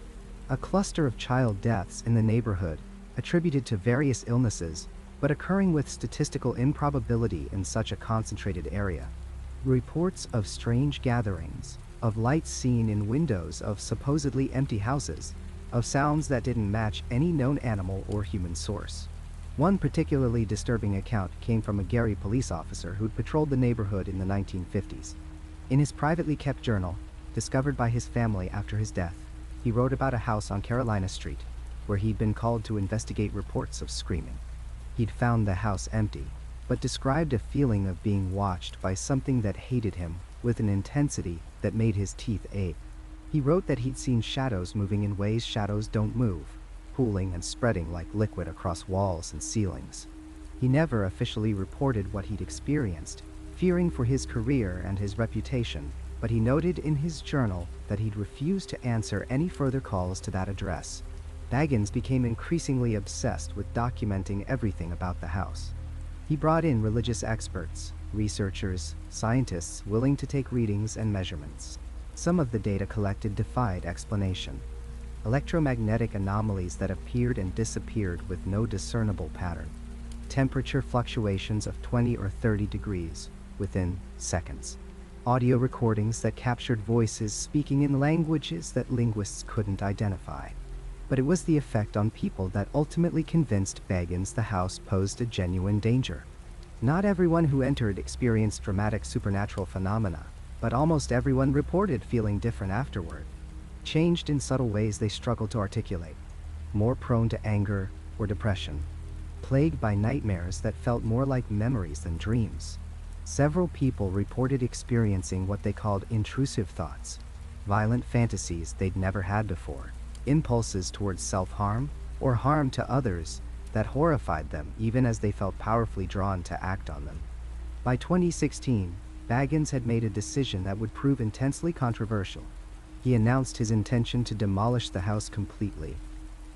A cluster of child deaths in the neighborhood, attributed to various illnesses, but occurring with statistical improbability in such a concentrated area. Reports of strange gatherings, of lights seen in windows of supposedly empty houses, of sounds that didn't match any known animal or human source. One particularly disturbing account came from a Gary police officer who'd patrolled the neighborhood in the 1950s. In his privately kept journal, discovered by his family after his death, he wrote about a house on Carolina Street, where he'd been called to investigate reports of screaming. He'd found the house empty, but described a feeling of being watched by something that hated him with an intensity that made his teeth ache. He wrote that he'd seen shadows moving in ways shadows don't move, pooling and spreading like liquid across walls and ceilings. He never officially reported what he'd experienced, fearing for his career and his reputation, but he noted in his journal that he'd refused to answer any further calls to that address. Bagans became increasingly obsessed with documenting everything about the house. He brought in religious experts, researchers, scientists willing to take readings and measurements. Some of the data collected defied explanation. Electromagnetic anomalies that appeared and disappeared with no discernible pattern. Temperature fluctuations of 20 or 30 degrees within seconds. Audio recordings that captured voices speaking in languages that linguists couldn't identify. But it was the effect on people that ultimately convinced Bagans the house posed a genuine danger. Not everyone who entered experienced dramatic supernatural phenomena, but almost everyone reported feeling different afterward. Changed in subtle ways they struggled to articulate, more prone to anger or depression, plagued by nightmares that felt more like memories than dreams. Several people reported experiencing what they called intrusive thoughts, violent fantasies they'd never had before, impulses towards self-harm or harm to others that horrified them even as they felt powerfully drawn to act on them. By 2016, Bagans had made a decision that would prove intensely controversial. He announced his intention to demolish the house completely.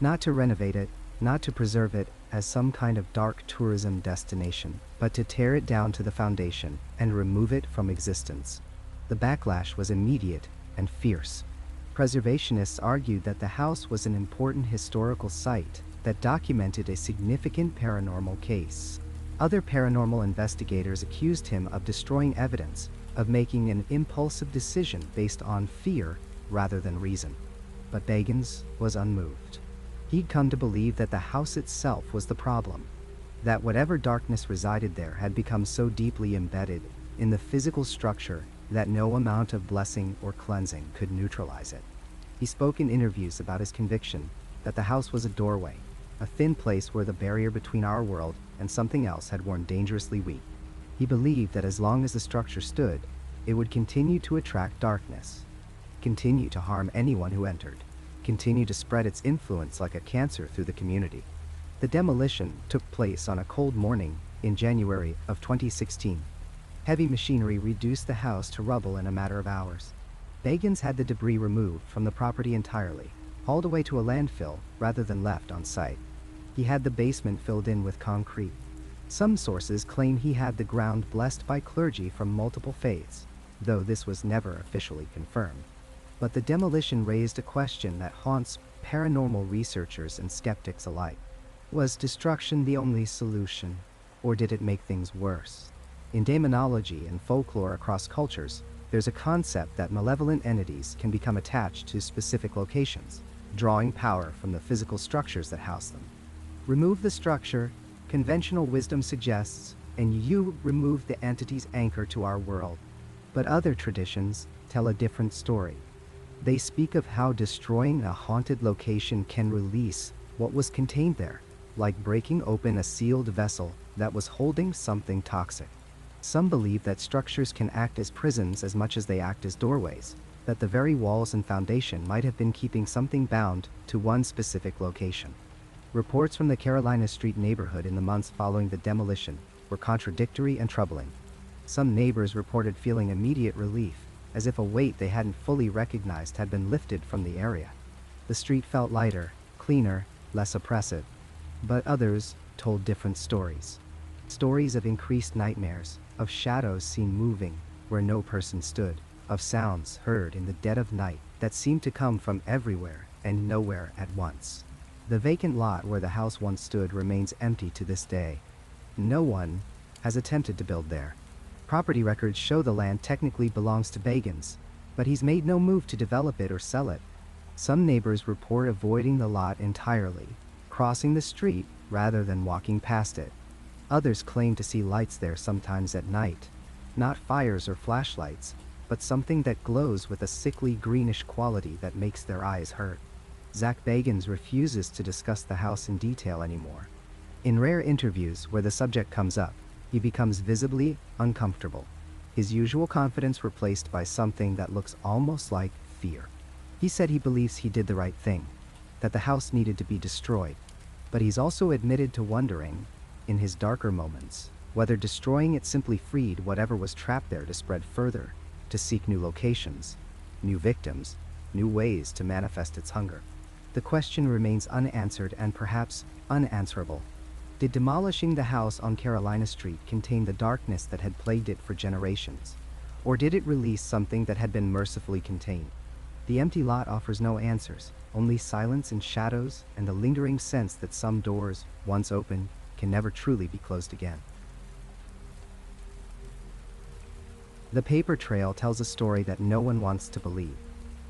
Not to renovate it, not to preserve it as some kind of dark tourism destination, but to tear it down to the foundation and remove it from existence. The backlash was immediate and fierce. Preservationists argued that the house was an important historical site that documented a significant paranormal case. Other paranormal investigators accused him of destroying evidence, of making an impulsive decision based on fear rather than reason. But Bagans was unmoved. He'd come to believe that the house itself was the problem, that whatever darkness resided there had become so deeply embedded in the physical structure that no amount of blessing or cleansing could neutralize it. He spoke in interviews about his conviction that the house was a doorway, a thin place where the barrier between our world and something else had worn dangerously weak. He believed that as long as the structure stood, it would continue to attract darkness, continue to harm anyone who entered, continue to spread its influence like a cancer through the community. The demolition took place on a cold morning in January of 2016. Heavy machinery reduced the house to rubble in a matter of hours. Bagans had the debris removed from the property entirely, hauled away to a landfill rather than left on site. He had the basement filled in with concrete. Some sources claim he had the ground blessed by clergy from multiple faiths, though this was never officially confirmed. But the demolition raised a question that haunts paranormal researchers and skeptics alike. Was destruction the only solution, or did it make things worse? In demonology and folklore across cultures, there's a concept that malevolent entities can become attached to specific locations, drawing power from the physical structures that house them. Remove the structure, conventional wisdom suggests, and you remove the entity's anchor to our world. But other traditions tell a different story. They speak of how destroying a haunted location can release what was contained there, like breaking open a sealed vessel that was holding something toxic. Some believe that structures can act as prisons as much as they act as doorways, that the very walls and foundation might have been keeping something bound to one specific location. Reports from the Carolina Street neighborhood in the months following the demolition were contradictory and troubling. Some neighbors reported feeling immediate relief, as if a weight they hadn't fully recognized had been lifted from the area. The street felt lighter, cleaner, less oppressive. But others told different stories. Stories of increased nightmares, of shadows seen moving where no person stood, of sounds heard in the dead of night that seemed to come from everywhere and nowhere at once. The vacant lot where the house once stood remains empty to this day. No one has attempted to build there. Property records show the land technically belongs to Bagans, but he's made no move to develop it or sell it. Some neighbors report avoiding the lot entirely, crossing the street rather than walking past it. Others claim to see lights there sometimes at night, not fires or flashlights, but something that glows with a sickly greenish quality that makes their eyes hurt. Zak Bagans refuses to discuss the house in detail anymore. In rare interviews where the subject comes up, he becomes visibly uncomfortable, his usual confidence replaced by something that looks almost like fear. He said he believes he did the right thing, that the house needed to be destroyed, but he's also admitted to wondering, in his darker moments, whether destroying it simply freed whatever was trapped there to spread further, to seek new locations, new victims, new ways to manifest its hunger. The question remains unanswered and perhaps unanswerable. Did demolishing the house on Carolina Street contain the darkness that had plagued it for generations? Or did it release something that had been mercifully contained? The empty lot offers no answers, only silence and shadows and the lingering sense that some doors, once open, can never truly be closed again. The paper trail tells a story that no one wants to believe.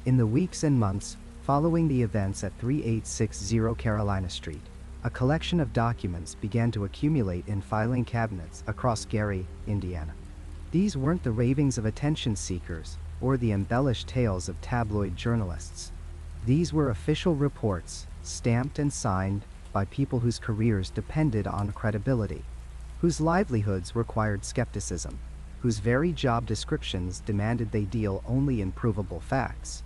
In the weeks and months following the events at 3860 Carolina Street, a collection of documents began to accumulate in filing cabinets across Gary, Indiana. These weren't the ravings of attention seekers or the embellished tales of tabloid journalists. These were official reports, stamped and signed by people whose careers depended on credibility, whose livelihoods required skepticism, whose very job descriptions demanded they deal only in provable facts.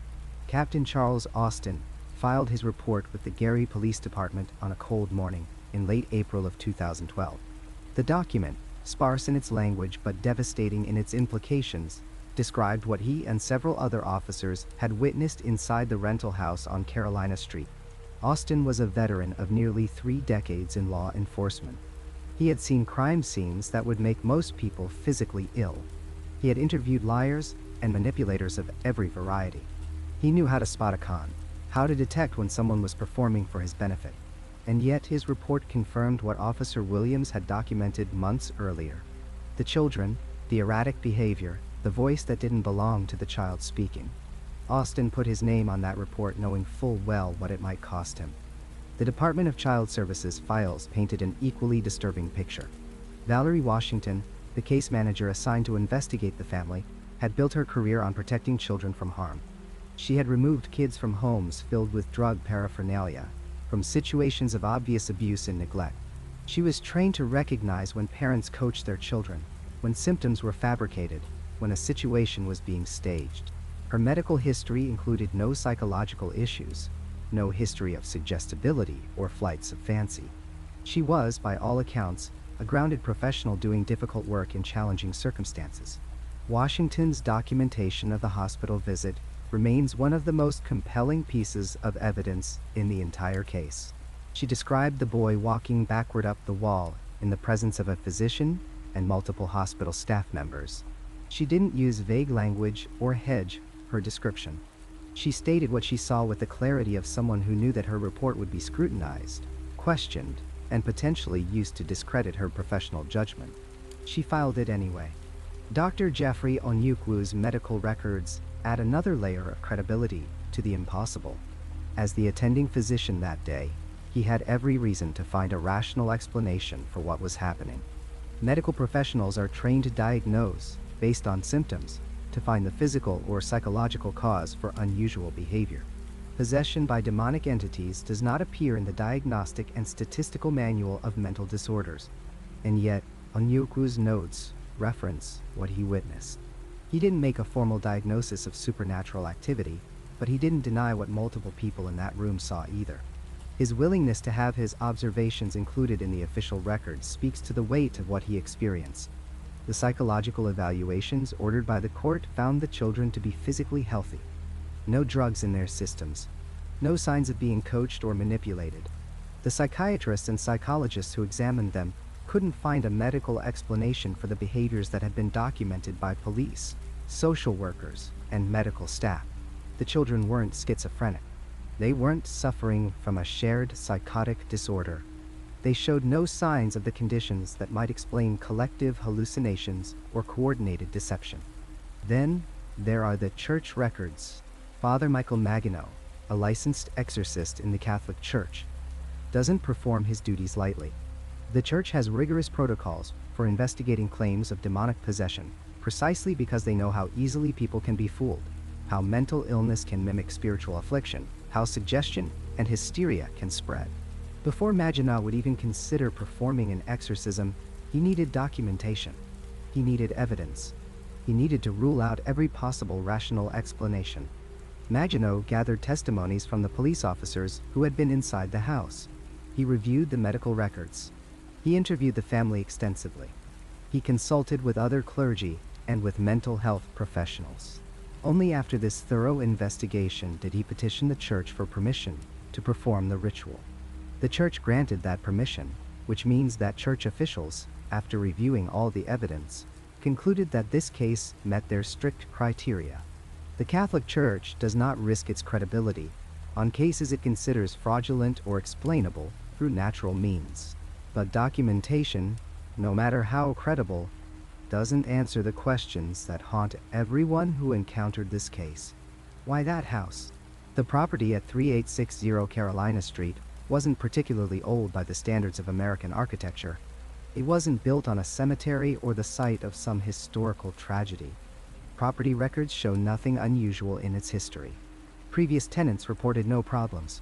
Captain Charles Austin filed his report with the Gary Police Department on a cold morning in late April of 2012. The document, sparse in its language but devastating in its implications, described what he and several other officers had witnessed inside the rental house on Carolina Street. Austin was a veteran of nearly 3 decades in law enforcement. He had seen crime scenes that would make most people physically ill. He had interviewed liars and manipulators of every variety. He knew how to spot a con, how to detect when someone was performing for his benefit. And yet his report confirmed what Officer Williams had documented months earlier. The children, the erratic behavior, the voice that didn't belong to the child speaking. Austin put his name on that report knowing full well what it might cost him. The Department of Child Services files painted an equally disturbing picture. Valerie Washington, the case manager assigned to investigate the family, had built her career on protecting children from harm. She had removed kids from homes filled with drug paraphernalia, from situations of obvious abuse and neglect. She was trained to recognize when parents coached their children, when symptoms were fabricated, when a situation was being staged. Her medical history included no psychological issues, no history of suggestibility or flights of fancy. She was, by all accounts, a grounded professional doing difficult work in challenging circumstances. Washington's documentation of the hospital visit remains one of the most compelling pieces of evidence in the entire case. She described the boy walking backward up the wall in the presence of a physician and multiple hospital staff members. She didn't use vague language or hedge her description. She stated what she saw with the clarity of someone who knew that her report would be scrutinized, questioned, and potentially used to discredit her professional judgment. She filed it anyway. Dr. Jeffrey Onyukwu's medical records add another layer of credibility to the impossible. As the attending physician that day, he had every reason to find a rational explanation for what was happening. Medical professionals are trained to diagnose, based on symptoms, to find the physical or psychological cause for unusual behavior. Possession by demonic entities does not appear in the Diagnostic and Statistical Manual of Mental Disorders, and yet Onyukwu's notes reference what he witnessed. He didn't make a formal diagnosis of supernatural activity, but he didn't deny what multiple people in that room saw either. His willingness to have his observations included in the official records speaks to the weight of what he experienced. The psychological evaluations ordered by the court found the children to be physically healthy. No drugs in their systems. No signs of being coached or manipulated. The psychiatrists and psychologists who examined them couldn't find a medical explanation for the behaviors that had been documented by police, social workers, and medical staff. The children weren't schizophrenic. They weren't suffering from a shared psychotic disorder. They showed no signs of the conditions that might explain collective hallucinations or coordinated deception. Then, there are the church records. Father Michael Maginot, a licensed exorcist in the Catholic Church, doesn't perform his duties lightly. The Church has rigorous protocols for investigating claims of demonic possession, precisely because they know how easily people can be fooled, how mental illness can mimic spiritual affliction, how suggestion and hysteria can spread. Before Maginot would even consider performing an exorcism, he needed documentation. He needed evidence. He needed to rule out every possible rational explanation. Maginot gathered testimonies from the police officers who had been inside the house. He reviewed the medical records. He interviewed the family extensively. He consulted with other clergy and with mental health professionals. Only after this thorough investigation did he petition the church for permission to perform the ritual. The church granted that permission, which means that church officials, after reviewing all the evidence, concluded that this case met their strict criteria. The Catholic Church does not risk its credibility on cases it considers fraudulent or explainable through natural means. But documentation, no matter how credible, doesn't answer the questions that haunt everyone who encountered this case. Why that house? The property at 3860 Carolina Street wasn't particularly old by the standards of American architecture. It wasn't built on a cemetery or the site of some historical tragedy. Property records show nothing unusual in its history. Previous tenants reported no problems.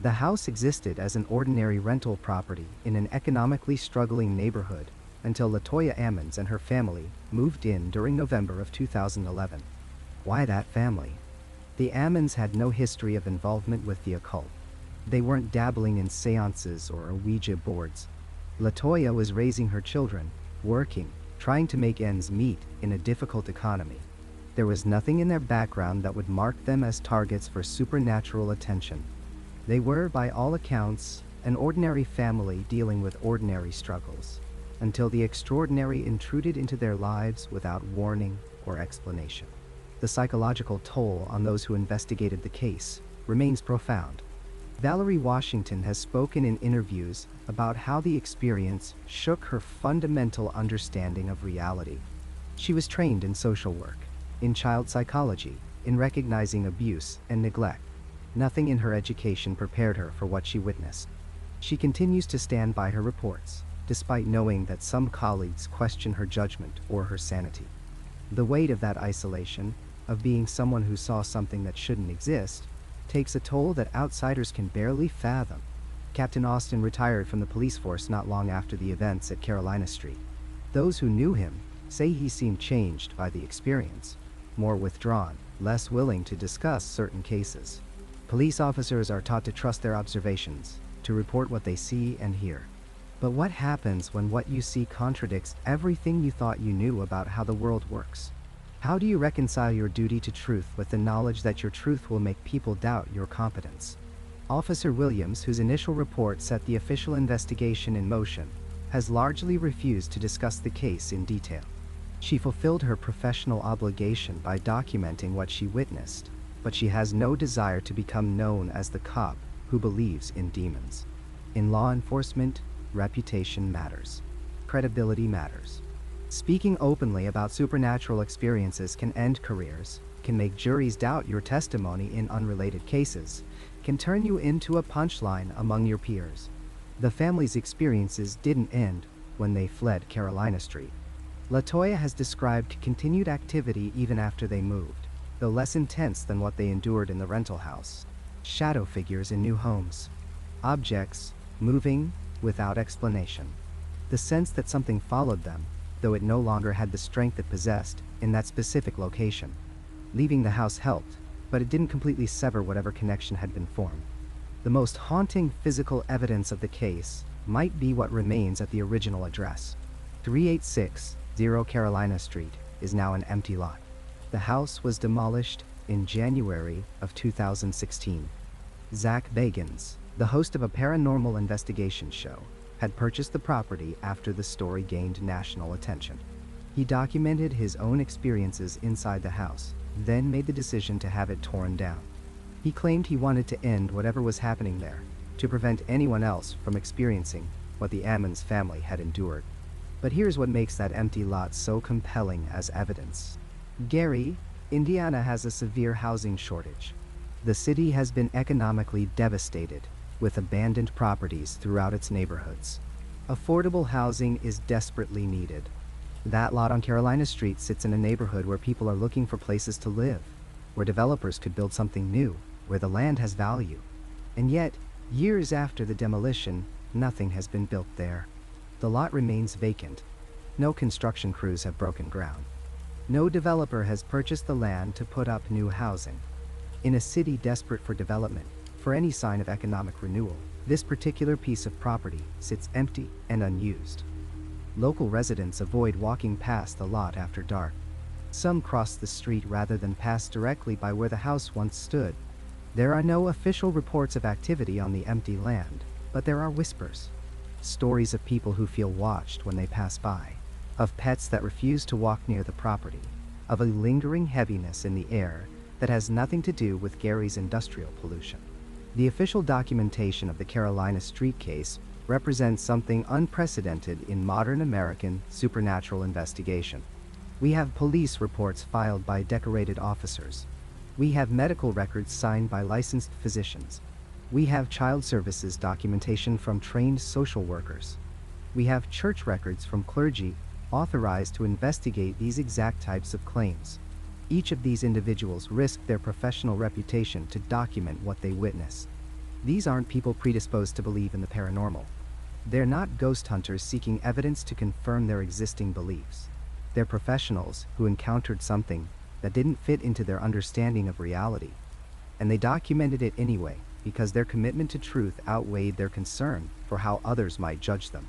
The house existed as an ordinary rental property in an economically struggling neighborhood until Latoya Ammons and her family moved in during November of 2011. Why that family? The Ammons had no history of involvement with the occult. They weren't dabbling in seances or Ouija boards. Latoya was raising her children, working, trying to make ends meet in a difficult economy. There was nothing in their background that would mark them as targets for supernatural attention. They were, by all accounts, an ordinary family dealing with ordinary struggles, until the extraordinary intruded into their lives without warning or explanation. The psychological toll on those who investigated the case remains profound. Valerie Washington has spoken in interviews about how the experience shook her fundamental understanding of reality. She was trained in social work, in child psychology, in recognizing abuse and neglect. Nothing in her education prepared her for what she witnessed. She continues to stand by her reports, despite knowing that some colleagues question her judgment or her sanity. The weight of that isolation, of being someone who saw something that shouldn't exist, takes a toll that outsiders can barely fathom. Captain Austin retired from the police force not long after the events at Carolina Street. Those who knew him say he seemed changed by the experience, more withdrawn, less willing to discuss certain cases. Police officers are taught to trust their observations, to report what they see and hear. But what happens when what you see contradicts everything you thought you knew about how the world works? How do you reconcile your duty to truth with the knowledge that your truth will make people doubt your competence? Officer Williams, whose initial report set the official investigation in motion, has largely refused to discuss the case in detail. She fulfilled her professional obligation by documenting what she witnessed, but she has no desire to become known as the cop who believes in demons. In law enforcement, reputation matters. Credibility matters. Speaking openly about supernatural experiences can end careers, can make juries doubt your testimony in unrelated cases, can turn you into a punchline among your peers. The family's experiences didn't end when they fled Carolina Street. LaToya has described continued activity even after they moved, though less intense than what they endured in the rental house. Shadow figures in new homes. Objects moving without explanation. The sense that something followed them, though it no longer had the strength it possessed in that specific location. Leaving the house helped, but it didn't completely sever whatever connection had been formed. The most haunting physical evidence of the case might be what remains at the original address. 3860 Carolina Street is now an empty lot. The house was demolished in January of 2016. Zak Bagans, the host of a paranormal investigation show, had purchased the property after the story gained national attention. He documented his own experiences inside the house, then made the decision to have it torn down. He claimed he wanted to end whatever was happening there, to prevent anyone else from experiencing what the Ammons family had endured. But here's what makes that empty lot so compelling as evidence. Gary, Indiana has a severe housing shortage. The city has been economically devastated, with abandoned properties throughout its neighborhoods. Affordable housing is desperately needed. That lot on Carolina Street sits in a neighborhood where people are looking for places to live, where developers could build something new, where the land has value. And yet, years after the demolition, nothing has been built there. The lot remains vacant. No construction crews have broken ground. No developer has purchased the land to put up new housing. In a city desperate for development, for any sign of economic renewal, this particular piece of property sits empty and unused. Local residents avoid walking past the lot after dark. Some cross the street rather than pass directly by where the house once stood. There are no official reports of activity on the empty land, but there are whispers. Stories of people who feel watched when they pass by, of pets that refuse to walk near the property, of a lingering heaviness in the air that has nothing to do with Gary's industrial pollution. The official documentation of the Carolina Street case represents something unprecedented in modern American supernatural investigation. We have police reports filed by decorated officers. We have medical records signed by licensed physicians. We have child services documentation from trained social workers. We have church records from clergy authorized to investigate these exact types of claims. Each of these individuals risked their professional reputation to document what they witnessed. These aren't people predisposed to believe in the paranormal. They're not ghost hunters seeking evidence to confirm their existing beliefs. They're professionals who encountered something that didn't fit into their understanding of reality. And they documented it anyway, because their commitment to truth outweighed their concern for how others might judge them.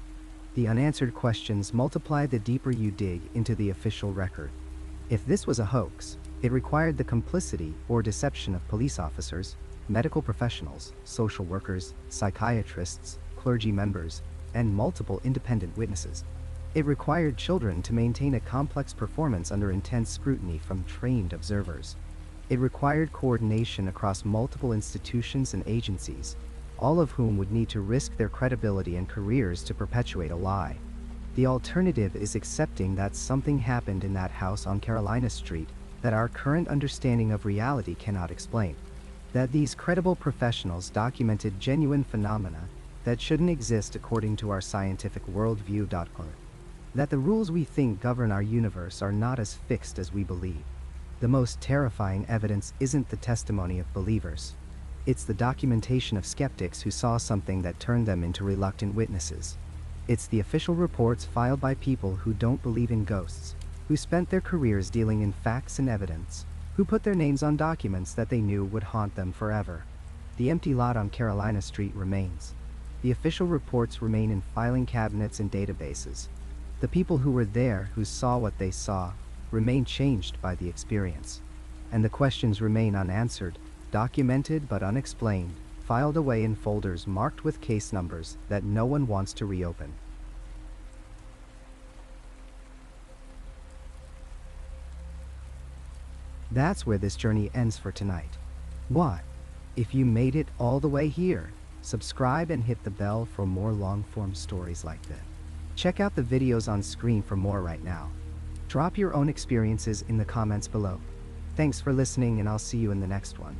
The unanswered questions multiply the deeper you dig into the official record. If this was a hoax, it required the complicity or deception of police officers, medical professionals, social workers, psychiatrists, clergy members, and multiple independent witnesses. It required children to maintain a complex performance under intense scrutiny from trained observers. It required coordination across multiple institutions and agencies, all of whom would need to risk their credibility and careers to perpetuate a lie. The alternative is accepting that something happened in that house on Carolina Street that our current understanding of reality cannot explain. That these credible professionals documented genuine phenomena that shouldn't exist according to our scientific worldview. That the rules we think govern our universe are not as fixed as we believe. The most terrifying evidence isn't the testimony of believers. It's the documentation of skeptics who saw something that turned them into reluctant witnesses. It's the official reports filed by people who don't believe in ghosts, who spent their careers dealing in facts and evidence, who put their names on documents that they knew would haunt them forever. The empty lot on Carolina Street remains. The official reports remain in filing cabinets and databases. The people who were there, who saw what they saw, remain changed by the experience. And the questions remain unanswered, documented but unexplained, filed away in folders marked with case numbers that no one wants to reopen. That's where this journey ends for tonight. What? If you made it all the way here, subscribe and hit the bell for more long-form stories like this. Check out the videos on screen for more right now. Drop your own experiences in the comments below. Thanks for listening, and I'll see you in the next one.